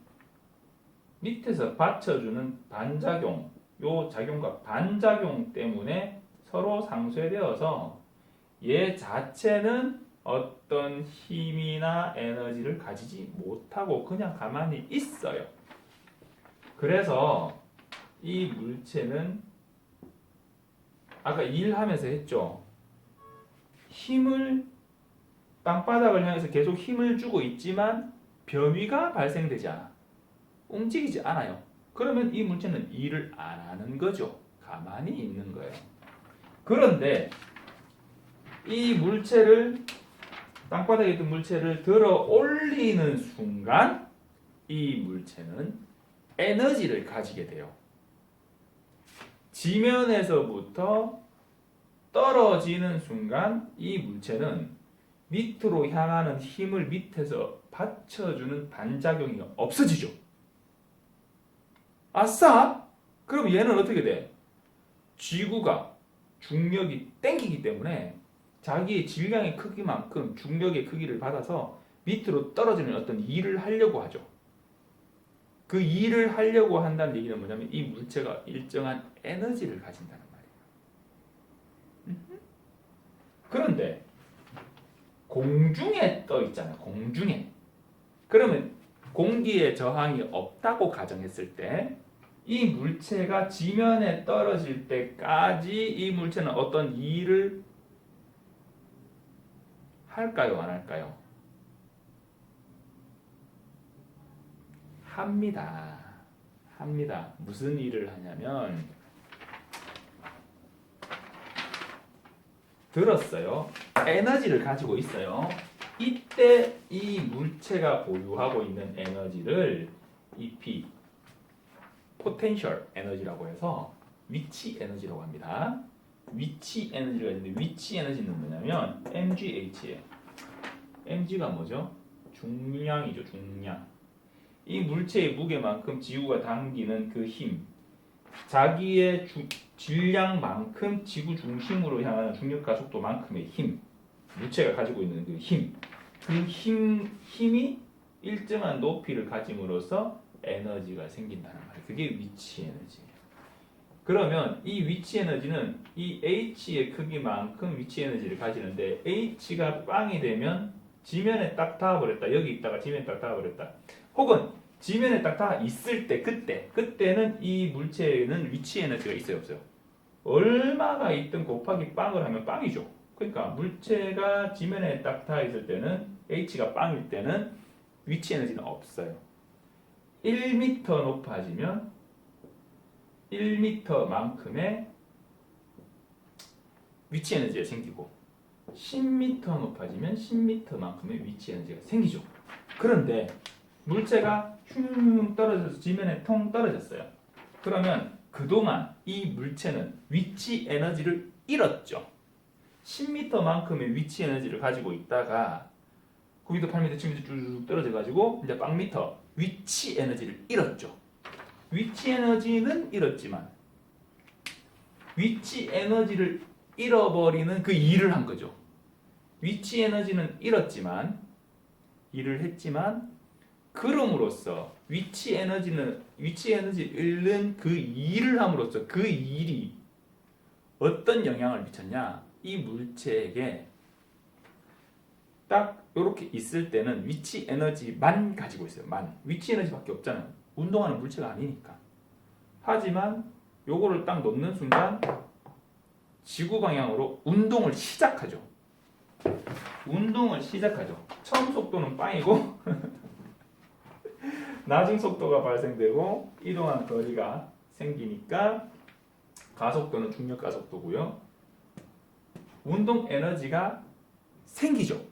S1: 밑에서 받쳐주는 반작용 요 작용과 반작용 때문에 서로 상쇄되어서 얘 자체는 어떤 힘이나 에너지를 가지지 못하고 그냥 가만히 있어요. 그래서 이 물체는 아까 일하면서 했죠. 힘을 땅바닥을 향해서 계속 힘을 주고 있지만 변위가 발생되지 않아. 움직이지 않아요. 그러면 이 물체는 일을 안 하는 거죠. 가만히 있는 거예요. 그런데 이 물체를 땅바닥에 있던 물체를 들어 올리는 순간 이 물체는 에너지를 가지게 돼요. 지면에서부터 떨어지는 순간 이 물체는 밑으로 향하는 힘을 밑에서 받쳐주는 반작용이 없어지죠. 아싸! 그럼 얘는 어떻게 돼? 지구가 중력이 땡기기 때문에 자기의 질량의 크기만큼 중력의 크기를 받아서 밑으로 떨어지는 어떤 일을 하려고 하죠. 그 일을 하려고 한다는 얘기는 뭐냐면 이 물체가 일정한 에너지를 가진다는 말이에요. 그런데 공중에 떠 있잖아요. 공중에. 그러면 공기의 저항이 없다고 가정했을 때 이 물체가 지면에 떨어질 때까지 이 물체는 어떤 일을 할까요? 안 할까요? 합니다. 합니다. 무슨 일을 하냐면 들었어요. 에너지를 가지고 있어요. 이때 이 물체가 보유하고 있는 에너지를 EP, 포텐셜 에너지라고 해서 위치 에너지라고 합니다. 위치 에너지가 있는데 위치 에너지는 뭐냐면 mgh예요. mg가 뭐죠? 중량이죠. 중량. 이 물체의 무게만큼 지구가 당기는 그 힘, 자기의 질량만큼 지구 중심으로 향하는 중력과 속도만큼의 힘, 물체가 가지고 있는 그 힘, 힘이 일정한 높이를 가짐으로써 에너지가 생긴다는 말이에요. 그게 위치 에너지예요. 그러면 이 위치 에너지는 이 h의 크기만큼 위치 에너지를 가지는데 h가 빵이 되면 지면에 딱 닿아버렸다. 여기 있다가 지면에 딱 닿아버렸다. 혹은 지면에 딱 닿아 있을 때 그때는 이 물체에는 위치 에너지가 있어요, 없어요? 얼마가 있든 곱하기 빵을 하면 빵이죠. 그러니까 물체가 지면에 딱 닿아 있을 때는 h가 빵일 때는 위치 에너지는 없어요. 1m 높아지면 1m만큼의 위치 에너지가 생기고 10m 높아지면 10m만큼의 위치 에너지가 생기죠. 그런데 물체가 흉 떨어져서 지면에 통 떨어졌어요. 그러면 그동안 이 물체는 위치 에너지를 잃었죠. 10m만큼의 위치 에너지를 가지고 있다가 9m, 8m, 7m 쭉 떨어져가지고 이제 빵미터 위치 에너지를 잃었죠. 위치 에너지는 잃었지만 위치 에너지를 잃어버리는 그 일을 한 거죠. 위치 에너지는 잃었지만 일을 했지만 그럼으로써 위치 에너지를 잃는 그 일을 함으로써 그 일이 어떤 영향을 미쳤냐? 이 물체에게 딱 이렇게 있을 때는 위치 에너지만 가지고 있어요. 위치 에너지밖에 없잖아요. 운동하는 물체가 아니니까. 하지만 요거를 딱 놓는 순간 지구 방향으로 운동을 시작하죠. 처음 속도는 빵이고 나중 속도가 발생되고 이동한 거리가 생기니까 가속도는 중력 가속도고요. 운동 에너지가 생기죠.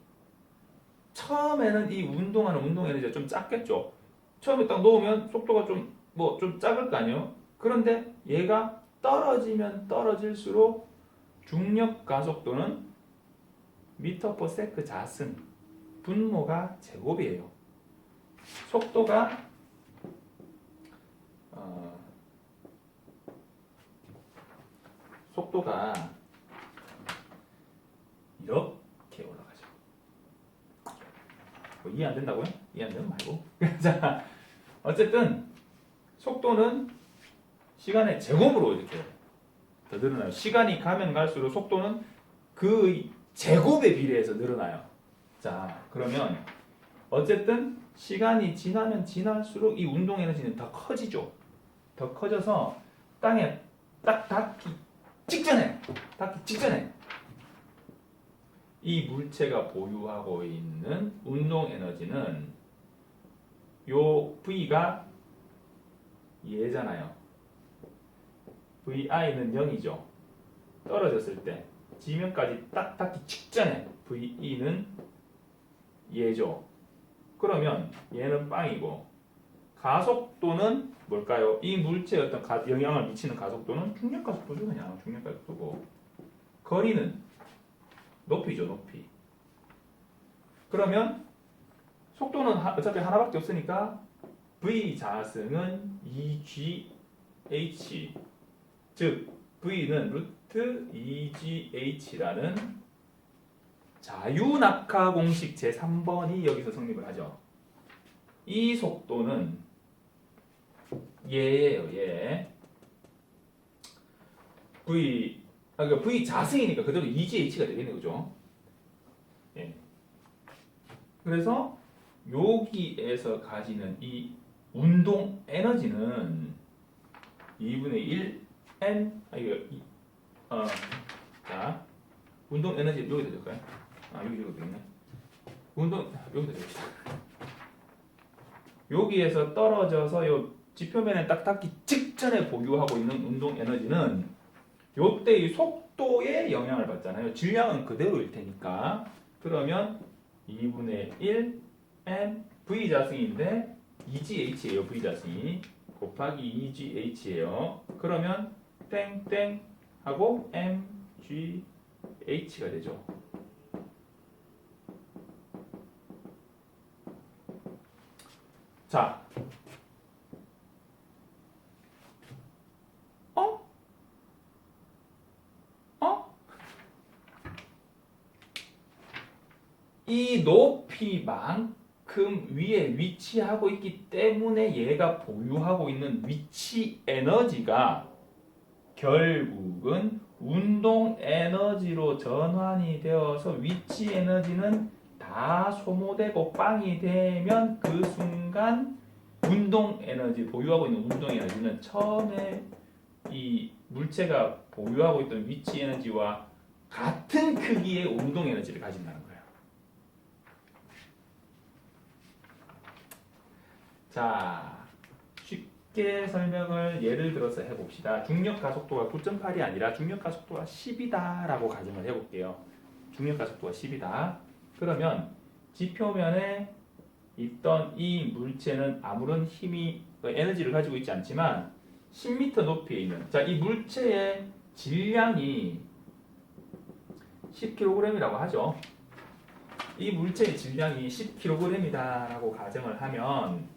S1: 처음에는 이 운동하는 운동 에너지가 좀 작겠죠. 처음에 딱 놓으면 속도가 좀 작을 거 아니에요. 그런데 얘가 떨어지면 떨어질수록 중력 가속도는 미터/세크 자승, 분모가 제곱이에요. 속도가 이렇게 올라가죠. 뭐 이해 안 된다고요? 이해 안 되면 말고. 자, 어쨌든 속도는 시간의 제곱으로 이렇게 더 늘어나요. 시간이 가면 갈수록 속도는 그 제곱에 비례해서 늘어나요. 자, 그러면 어쨌든 시간이 지나면 지날수록 이 운동 에너지는 더 커지죠. 더 커져서 땅에 딱 닿기 직전에 이 물체가 보유하고 있는 운동 에너지는 요 V가 얘잖아요. VI는 0이죠. 떨어졌을 때 지면까지 딱 닿기 직전에 VE는 얘죠. 그러면 얘는 빵이고 가속도는 뭘까요? 이 물체에 어떤 영향을 미치는 가속도는 중력 가속도죠. 그냥 중력 가속도고 거리는 높이죠. 높이. 그러면 속도는 어차피 하나밖에 없으니까 V 자승은 2GH 즉 V는 루트 2GH라는 자유낙하 공식 제3번이 여기서 성립을 하죠. 이 속도는 얘예요, 얘. 그러니까 V 자승이니까 그대로 EGH가 되겠네, 그죠? 예. 그래서 여기에서 가지는 이 운동 에너지는 2분의 1 N, 자, 운동 에너지 여기다 줄까요? 여기 적어도 되겠네. 여기다 줍시다. 여기에서 떨어져서 요 지표면에 딱 닿기 직전에 보유하고 있는 운동 에너지는 요때의 속도에 영향을 받잖아요. 질량은 그대로일 테니까. 그러면 2분의 1 M V 자승인데 EGH예요. V 자승이 곱하기 EGH예요. 그러면 땡땡 하고 MGH가 되죠. 자, 이 높이만큼 위에 위치하고 있기 때문에 얘가 보유하고 있는 위치 에너지가 결국은 운동 에너지로 전환이 되어서 위치 에너지는 다 소모되고 빵이 되면 그 순간 운동 에너지, 보유하고 있는 운동 에너지는 처음에 이 물체가 보유하고 있던 위치 에너지와 같은 크기의 운동 에너지를 가진다는 거예요. 자, 쉽게 설명을 예를 들어서 해봅시다. 중력 가속도가 9.8이 아니라 중력 가속도가 10이다 라고 가정을 해볼게요. 중력 가속도가 10이다. 그러면 지표면에 있던 이 물체는 아무런 힘이, 에너지를 가지고 있지 않지만 10m 높이에 있는, 자, 이 물체의 질량이 10kg이라고 하죠. 이 물체의 질량이 10kg이다 라고 가정을 하면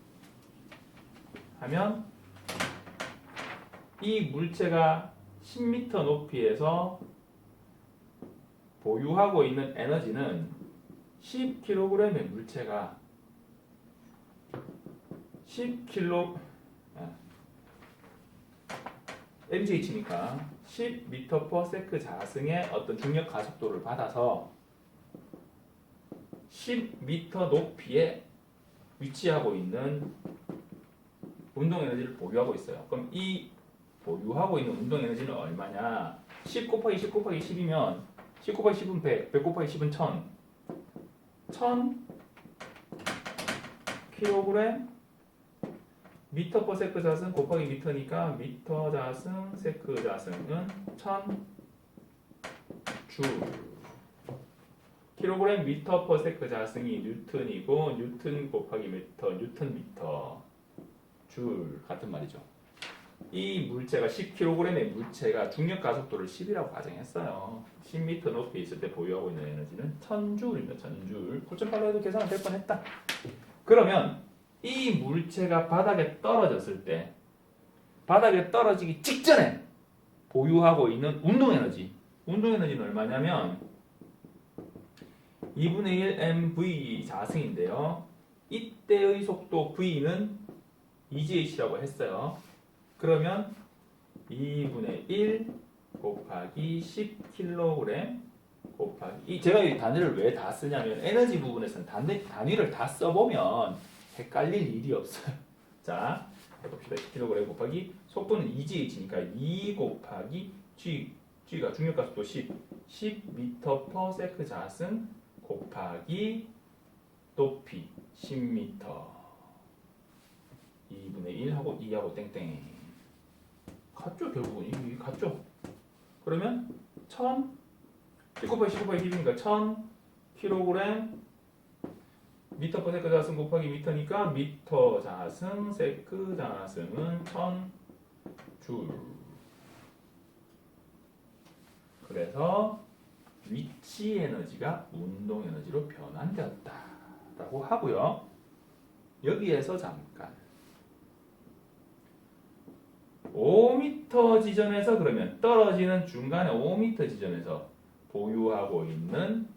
S1: 이 물체가 10m 높이에서 보유하고 있는 에너지는 10kg의 물체가 10kg mgh니까 10m/s 자승의 어떤 중력 가속도를 받아서 10m 높이에 위치하고 있는 운동 에너지를 보유하고 있어요. 그럼 이 보유하고 있는 운동 에너지는 얼마냐? 10 곱하기 10 곱하기 10이면 10 곱하기 10은 100, 100 곱하기 10은 1000. 1000kg 미터/세크 자승 곱하기 미터니까 미터 자승 세크 자승은 1000줄. 킬로그램 미터/세크 자승이 뉴턴이고 뉴턴 곱하기 미터, 뉴턴 미터. 줄 같은 말이죠. 이 물체가 10kg의 물체가 중력 가속도를 10이라고 가정했어요. 10m 높이에 있을 때 보유하고 있는 에너지는 1000줄입니다. 1000줄. 9.8로 해도 계산은 될 뻔했다. 그러면 이 물체가 바닥에 떨어졌을 때 바닥에 떨어지기 직전에 보유하고 있는 운동 에너지. 운동 에너지는 얼마냐면 2분의 1 mv 자승인데요. 이때의 속도 v는 EGH라고 했어요. 그러면 2분의 1 곱하기 10kg 곱하기 제가 이 단위를 왜 다 쓰냐면 에너지 부분에서는 단위를 다 써보면 헷갈릴 일이 없어요. 자, 해봅시다. 10kg 곱하기 속도는 EGH니까 2 곱하기 G가 중력가속도 10m/s 자승 곱하기 높이 10m 2분의 1하고 2하고 땡땡 같죠? 결국은 이게 같죠? 그러면 1000 10 곱하기 10 곱하기 10이니까 1000kg 미터/세크 자승 곱하기 미터니까 미터 자승 세크 자승은 1000줄. 그래서 위치 에너지가 운동 에너지로 변환되었다라고 하고요. 여기에서 잠깐 5m 지점에서 그러면 떨어지는 중간에 5m 지점에서 보유하고 있는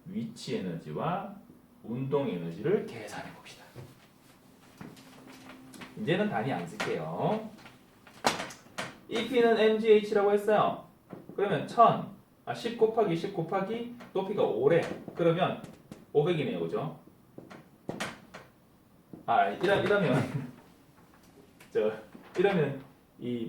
S1: 위치 에너지와 운동 에너지를 계산해 봅시다. 이제는 단위 안 쓸게요. EP는 mgh라고 했어요. 그러면 10 곱하기 10 곱하기 높이가 5래. 그러면 500이네요. 그죠? 이러면 이러면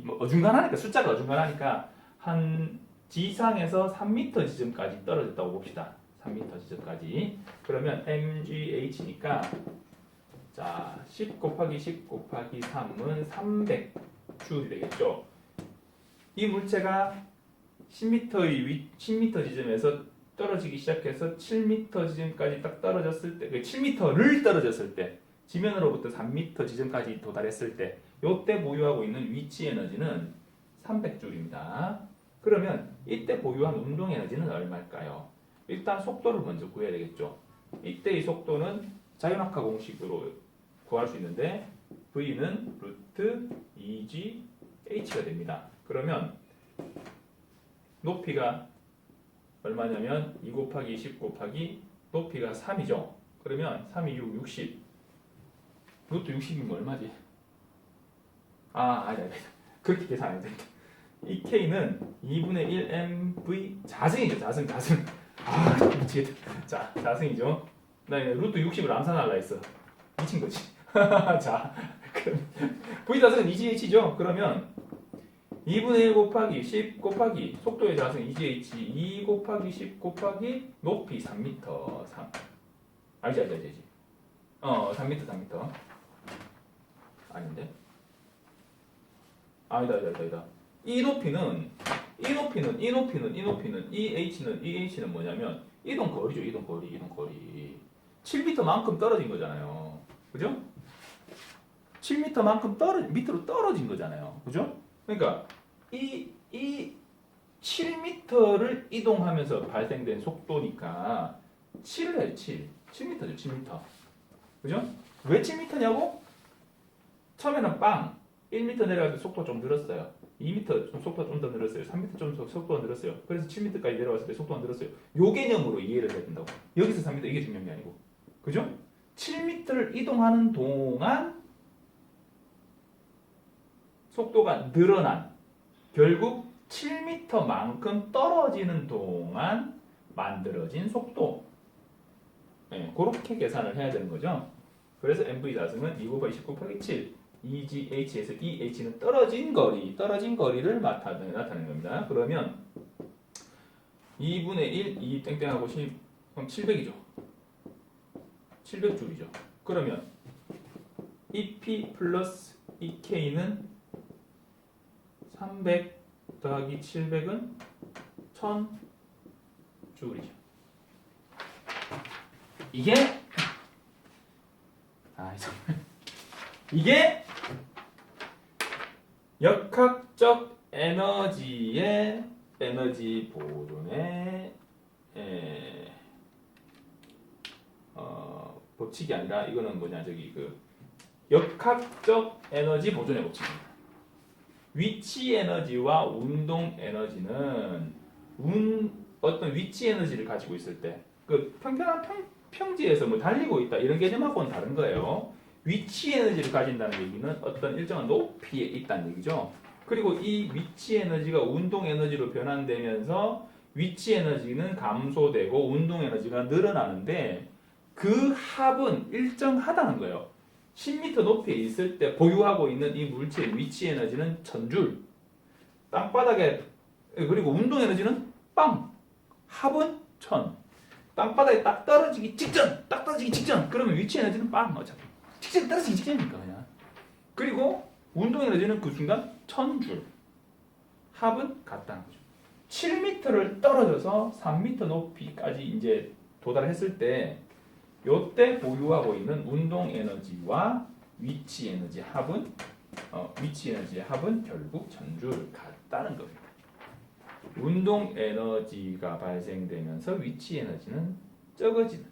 S1: 뭐 어중간하니까 숫자가 어중간하니까 한 지상에서 3m 지점까지 떨어졌다고 봅시다. 3m 지점까지. 그러면 mgh니까 자, 10 곱하기 10 곱하기 3은 300줄이 되겠죠. 이 물체가 10m 지점에서 떨어지기 시작해서 7m 지점까지 딱 떨어졌을 때, 7m를 떨어졌을 때, 지면으로부터 3m 지점까지 도달했을 때, 요때 보유하고 있는 위치 에너지는 300줄입니다. 그러면 이때 보유한 운동 에너지는 얼마일까요? 일단 속도를 먼저 구해야 되겠죠. 이때의 속도는 자연학화 공식으로 구할 수 있는데 V는 루트 2g h가 됩니다. 그러면 높이가 얼마냐면 2 곱하기 10 곱하기 높이가 3이죠. 그러면 3, 2, 6, 60 루트 60이면 얼마지? 아니 그렇게 계산 안 된다. 이 K는 2분의 1 mv 자승이죠. 자승. 미치겠다. 자, 자승이죠. 나 루트 60을 암산하려 했어. 미친 거지. 자, 그럼 V 자승은 2GH죠. 그러면 2분의 1 곱하기 10 곱하기 속도의 자승 2GH 2 곱하기 10 곱하기 높이 3m 3 알지 3m 아닌데? 아니다. 이 높이는 이 h는 뭐냐면 이동거리죠. 이동거리 7m만큼 떨어진 거잖아요. 그죠? 7m만큼 밑으로 떨어진 거잖아요. 그죠? 그러니까 이 7m를 이동하면서 발생된 속도니까 7을 해요. 7m죠. 7m. 그죠? 왜 7m냐고? 처음에는 1m 내려갈 때 속도가 좀 늘었어요. 2m 좀 속도가 좀 더 늘었어요. 3m 좀 속도가 늘었어요. 그래서 7m까지 내려왔을 때 속도가 늘었어요. 요 개념으로 이해를 해야 된다고. 여기서 3m 이게 중요한 게 아니고. 그죠? 7m를 이동하는 동안 속도가 늘어난 결국 7m만큼 떨어지는 동안 만들어진 속도. 그렇게 계산을 해야 되는 거죠. 그래서 MV 자승은 2 곱하기 10 곱하기 7 EGH에서 EH는 떨어진 거리를 나타내는 겁니다. 그러면 2분의 1, 2 땡땡하고 10, 그럼 700이죠. 700줄이죠. 그러면 EP 플러스 EK는 300 더하기 700은 1000줄이죠. 이게 역학적 에너지의 에너지 보존의 법칙이 아니라 이거는 뭐냐 역학적 에너지 보존의 법칙입니다. 위치 에너지와 운동 에너지는 어떤 위치 에너지를 가지고 있을 때 그 평평한 평지에서 뭐 달리고 있다 이런 개념하고는 다른 거예요. 위치 에너지를 가진다는 얘기는 어떤 일정한 높이에 있다는 얘기죠. 그리고 이 위치 에너지가 운동 에너지로 변환되면서 위치 에너지는 감소되고 운동 에너지가 늘어나는데 그 합은 일정하다는 거예요. 10m 높이에 있을 때 보유하고 있는 이 물체의 위치 에너지는 1000줄. 땅바닥에 그리고 운동 에너지는 합은 1000. 땅바닥에 딱 떨어지기 직전. 그러면 위치 에너지는 어차피 떨어지기 직전이니까 그냥. 그리고 운동 에너지는 그 순간 1000줄. 합은 같다는 거죠. 7m를 떨어져서 3m 높이까지 이제 도달했을 때 요때 보유하고 있는 운동 에너지와 위치 에너지의 합은 결국 1000줄 같다는 겁니다. 운동 에너지가 발생되면서 위치 에너지는 적어지는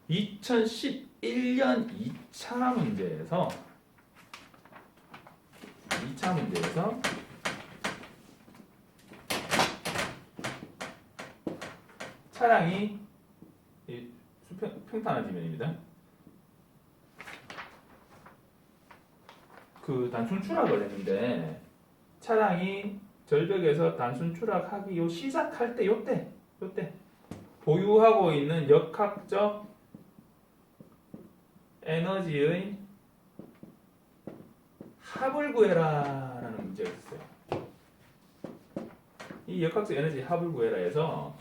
S1: 2011년 2차 문제에서 차량이 평탄한 지면입니다. 그 단순 추락을 했는데 차량이 절벽에서 단순 추락하기 요 시작할 때 요때 보유하고 있는 역학적 에너지의 합을 구해라라는 문제가 있었어요. 이 역학적 에너지 합을 구해라에서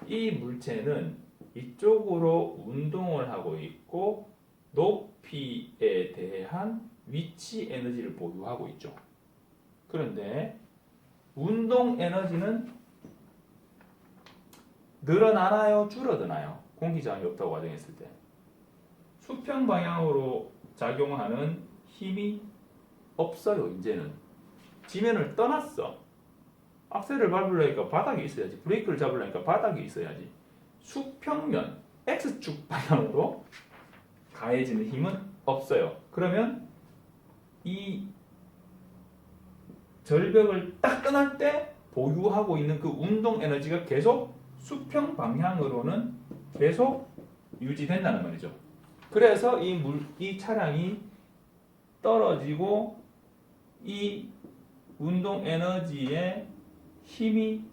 S1: 이 물체는 이쪽으로 운동을 하고 있고 높이에 대한 위치 에너지를 보유하고 있죠. 그런데 운동 에너지는 늘어나나요? 줄어드나요? 공기 저항이 없다고 가정했을 때 수평 방향으로 작용하는 힘이 없어요. 이제는 지면을 떠났어. 악셀을 밟으려니까 바닥이 있어야지. 브레이크를 잡으려니까 바닥이 있어야지. 수평면 X축 방향으로 가해지는 힘은 없어요. 그러면 이 절벽을 딱 떠날 때 보유하고 있는 그 운동 에너지가 계속 수평 방향으로는 계속 유지된다는 말이죠. 그래서 이 차량이 떨어지고 이 운동 에너지의 힘이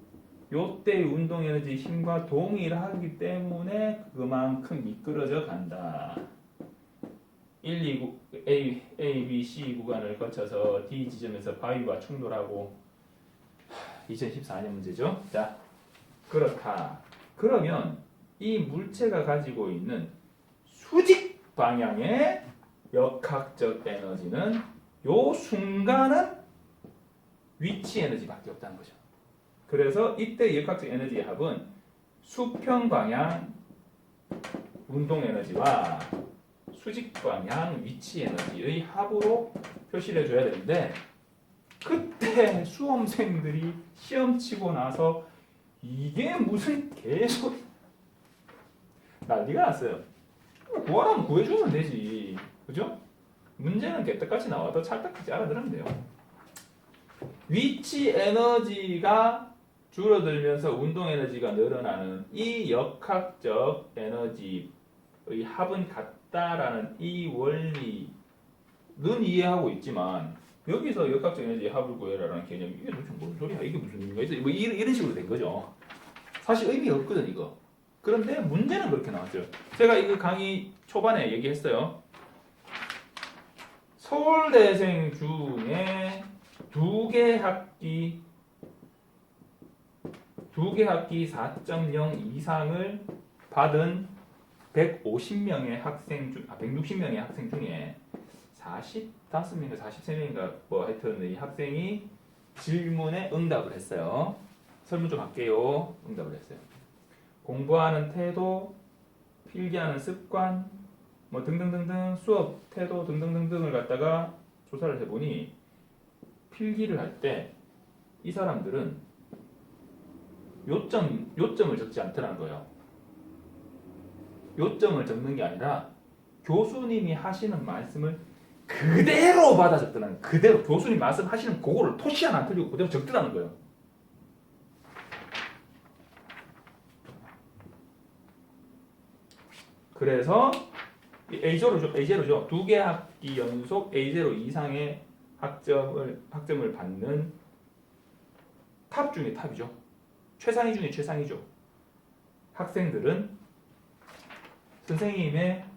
S1: 요때의 운동 에너지 힘과 동일하기 때문에 그만큼 미끄러져 간다. 1, 2, A, B, C 구간을 거쳐서 D 지점에서 바위와 충돌하고 2014년 문제죠. 자, 그렇다. 그러면 이 물체가 가지고 있는 수직 방향의 역학적 에너지는 요 순간은 위치 에너지밖에 없다는 거죠. 그래서 이때 역학적 에너지의 합은 수평 방향 운동 에너지와 수직 방향 위치 에너지의 합으로 표시를 해줘야 되는데 그때 수험생들이 시험 치고 나서 이게 무슨 개소 난리가 났어요. 구하라면 구해주면 되지. 그죠? 문제는 개떡같이 나와도 찰떡같이 알아들으면 돼요. 위치 에너지가 줄어들면서 운동 에너지가 늘어나는 이 역학적 에너지의 합은 같다라는 이 원리는 이해하고 있지만 여기서 역학적 에너지의 합을 구해라라는 개념이 이게 도대체 뭔 소리야? 이게 무슨 의미가 있어? 뭐 이런 식으로 된 거죠. 사실 의미가 없거든 이거. 그런데 문제는 그렇게 나왔죠. 제가 이거 강의 초반에 얘기했어요. 서울대생 중에 두 개 학기 4.0 이상을 받은 150명의 학생 중, 160명의 학생 중에 45명인가 43명인가 뭐 하여튼 이 학생이 질문에 응답을 했어요. 설문 좀 할게요. 응답을 했어요. 공부하는 태도, 필기하는 습관, 뭐 등등등등 수업 태도 등등등등을 갖다가 조사를 해보니 필기를 할 때 이 사람들은 요점을 적지 않더라는 거예요. 요점을 적는 게 아니라 교수님이 하시는 말씀을 그대로 받아 적더라는 그대로 교수님 말씀하시는 그거를 토시 하나 안 틀리고 그대로 적더라는 거예요. 그래서 A0죠. 두 개 학기 연속 A0 이상의 학점을 받는 탑 중에 탑이죠. 최상위 중에 최상위죠. 학생들은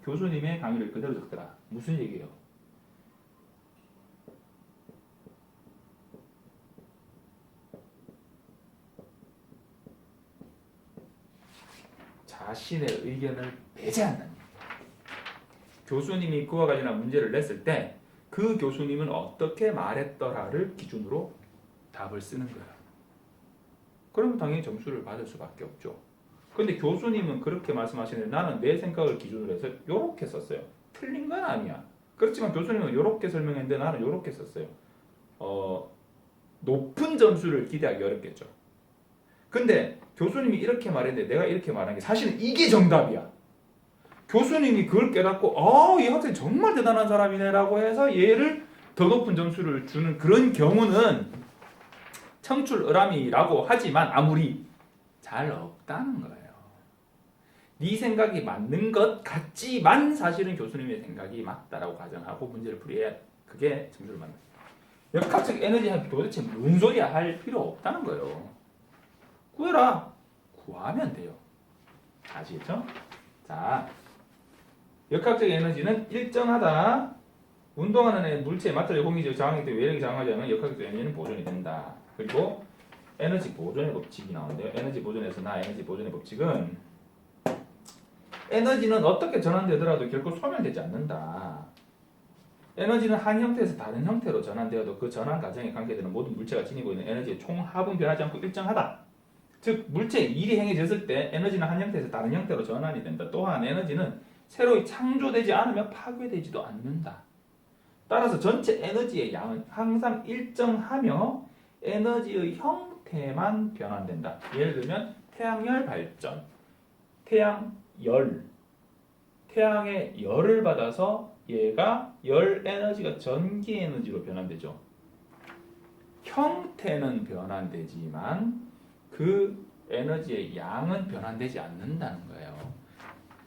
S1: 교수님의 강의를 그대로 적더라. 무슨 얘기예요? 자신의 의견을 배제한다는 얘기예요. 교수님이 그와 관련한 문제를 냈을 때 그 교수님은 어떻게 말했더라를 기준으로 답을 쓰는 거예요. 그러면 당연히 점수를 받을 수밖에 없죠. 근데 교수님은 그렇게 말씀하시는데 나는 내 생각을 기준으로 해서 이렇게 썼어요. 틀린 건 아니야. 그렇지만 교수님은 이렇게 설명했는데 나는 이렇게 썼어요. 높은 점수를 기대하기 어렵겠죠. 근데 교수님이 이렇게 말했는데 내가 이렇게 말한 게 사실은 이게 정답이야. 교수님이 그걸 깨닫고 이 학생 정말 대단한 사람이네 라고 해서 얘를 더 높은 점수를 주는 그런 경우는 청출어람이라고 하지만 아무리 잘 없다는 거예요. 네 생각이 맞는 것 같지만 사실은 교수님의 생각이 맞다라고 가정하고 문제를 풀이해야 그게 점수를 받는 거예요. 역학적 에너지는 도대체 무슨 소리야 할 필요 없다는 거예요. 구해라. 구하면 돼요. 아시겠죠? 자, 역학적 에너지는 일정하다. 운동하는 애 물체의 마찰력, 공기적 저항력 등 외력이 저항하지 않으면 역학적 에너지는 보존이 된다. 그리고 에너지 보존의 법칙이 나오는데요. 에너지 보존에서 에너지 보존의 법칙은 에너지는 어떻게 전환되더라도 결코 소멸되지 않는다. 에너지는 한 형태에서 다른 형태로 전환되어도 그 전환 과정에 관계되는 모든 물체가 지니고 있는 에너지의 총합은 변하지 않고 일정하다. 즉 물체의 일이 행해졌을 때 에너지는 한 형태에서 다른 형태로 전환이 된다. 또한 에너지는 새로 창조되지 않으며 파괴되지도 않는다. 따라서 전체 에너지의 양은 항상 일정하며 에너지의 형태만 변환된다. 예를 들면 태양열 발전, 태양의 열을 받아서 얘가 열 에너지가 전기 에너지로 변환되죠. 형태는 변환되지만 그 에너지의 양은 변환되지 않는다는 거예요.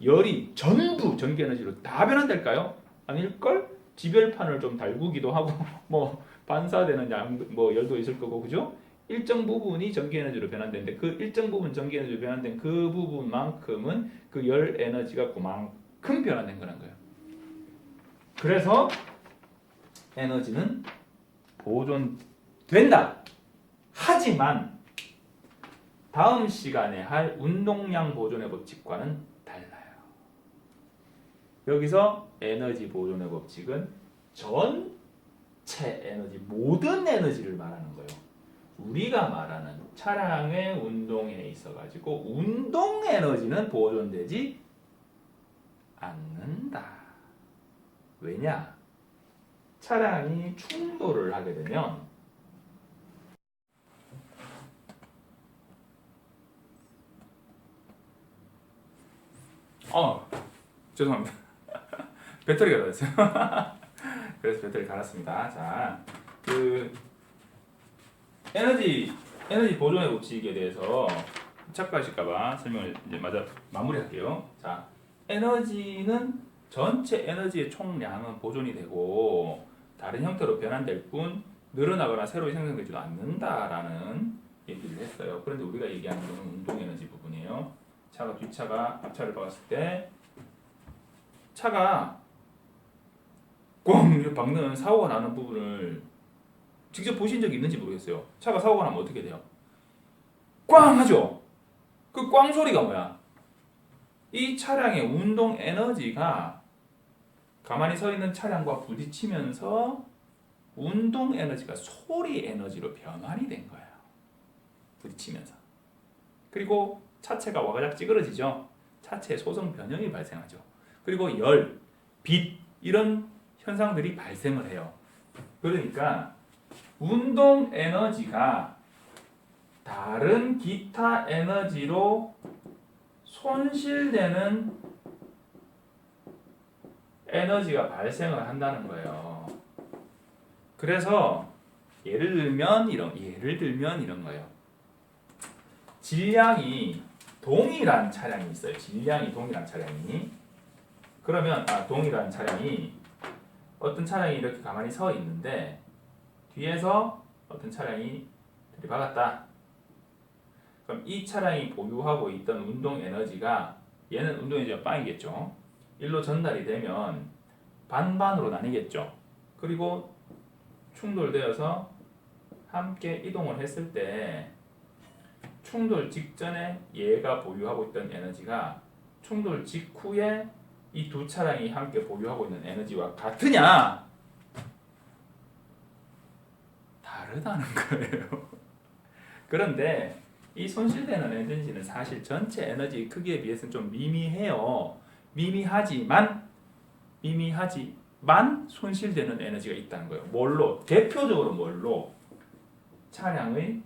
S1: 열이 전부 전기 에너지로 다 변환될까요? 아닐걸? 지별판을 좀 달구기도 하고 뭐 반사되는 열도 있을 거고, 그죠? 일정 부분이 전기 에너지로 변환되는데 그 일정 부분 전기 에너지로 변환된 그 부분만큼은 그 열 에너지가 그만큼 변환된 거라는 거예요. 그래서 에너지는 보존된다. 하지만 다음 시간에 할 운동량 보존의 법칙과는 달라요. 여기서 에너지 보존의 법칙은 전체 에너지, 모든 에너지를 말하는 거예요. 우리가 말하는 차량의 운동에 있어가지고 운동 에너지는 보존되지 않는다. 왜냐? 차량이 충돌을 하게 되면 죄송합니다. 배터리가 닿았어요. 그래서 배터리 갈았습니다. 자, 에너지 보존의 법칙에 대해서 착각하실까봐 설명을 이제 마무리할게요. 자, 에너지는 전체 에너지의 총량은 보존이 되고 다른 형태로 변환될 뿐 늘어나거나 새로 생성되지도 않는다라는 얘기를 했어요. 그런데 우리가 얘기하는 것은 운동 에너지 부분이에요. 차가 뒷차가 앞차를 박았을 때 차가 꽝 박는 사고가 나는 부분을 직접 보신 적이 있는지 모르겠어요. 차가 사고가 나면 어떻게 돼요? 꽝 하죠. 그 꽝 소리가 뭐야? 이 차량의 운동 에너지가 가만히 서 있는 차량과 부딪히면서 운동 에너지가 소리 에너지로 변환이 된 거예요. 부딪히면서. 그리고 차체가 와가작 찌그러지죠. 차체에 소성 변형이 발생하죠. 그리고 열, 빛 이런 현상들이 발생을 해요. 그러니까 운동 에너지가 다른 기타 에너지로 손실되는 에너지가 발생을 한다는 거예요. 그래서 예를 들면 이런 거예요. 질량이 동일한 차량이 있어요. 질량이 동일한 차량이. 그러면 동일한 차량이 어떤 차량이 이렇게 가만히 서 있는데 뒤에서 어떤 차량이 들이박았다. 그럼 이 차량이 보유하고 있던 운동 에너지가 얘는 운동 에너지가 빵이겠죠. 일로 전달이 되면 반반으로 나뉘겠죠. 그리고 충돌되어서 함께 이동을 했을 때 충돌 직전에 얘가 보유하고 있던 에너지가 충돌 직후에 이 두 차량이 함께 보유하고 있는 에너지와 같으냐? 다르다는 거예요. 그런데 이 손실되는 에너지는 사실 전체 에너지 크기에 비해서는 좀 미미해요. 미미하지만 손실되는 에너지가 있다는 거예요. 뭘로? 대표적으로 뭘로? 차량의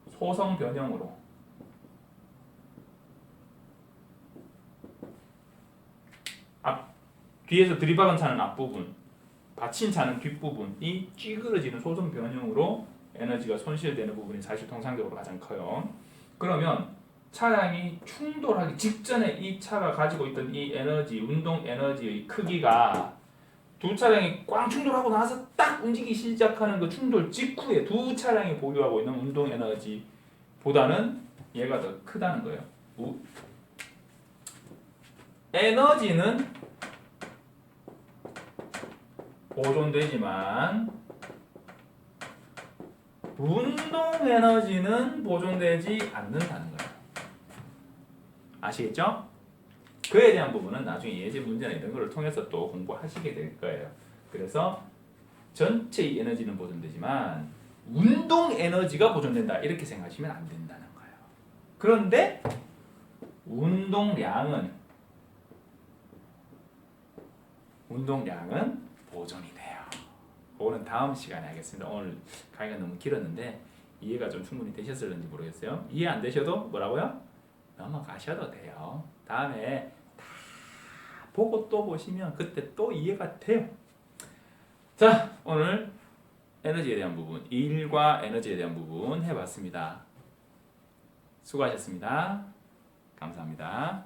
S1: 소성 변형으로. 뒤에서 들이박은 차는 앞부분, 받친 차는 뒷부분이 찌그러지는 소성 변형으로 에너지가 손실되는 부분이 사실 통상적으로 가장 커요. 그러면 차량이 충돌하기 직전에 이 차가 가지고 있던 이 에너지, 운동 에너지의 크기가 두 차량이 꽝 충돌하고 나서 딱 움직이기 시작하는 그 충돌 직후에 두 차량이 보유하고 있는 운동 에너지보다는 얘가 더 크다는 거예요. 에너지는 보존되지만 운동 에너지는 보존되지 않는다는 거예요. 아시겠죠? 그에 대한 부분은 나중에 예제 문제나 이런 거를 통해서 또 공부하시게 될 거예요. 그래서 전체의 에너지는 보존되지만 운동 에너지가 보존된다 이렇게 생각하시면 안 된다는 거예요. 그런데 운동량은 보존이 돼요. 그거는 다음 시간에 하겠습니다. 오늘 강의가 너무 길었는데 이해가 좀 충분히 되셨을지 모르겠어요. 이해 안 되셔도 뭐라고요? 넘어가셔도 돼요. 다음에 다 보고 또 보시면 그때 또 이해가 돼요. 자, 오늘 에너지에 대한 부분, 일과 에너지에 대한 부분 해봤습니다. 수고하셨습니다. 감사합니다.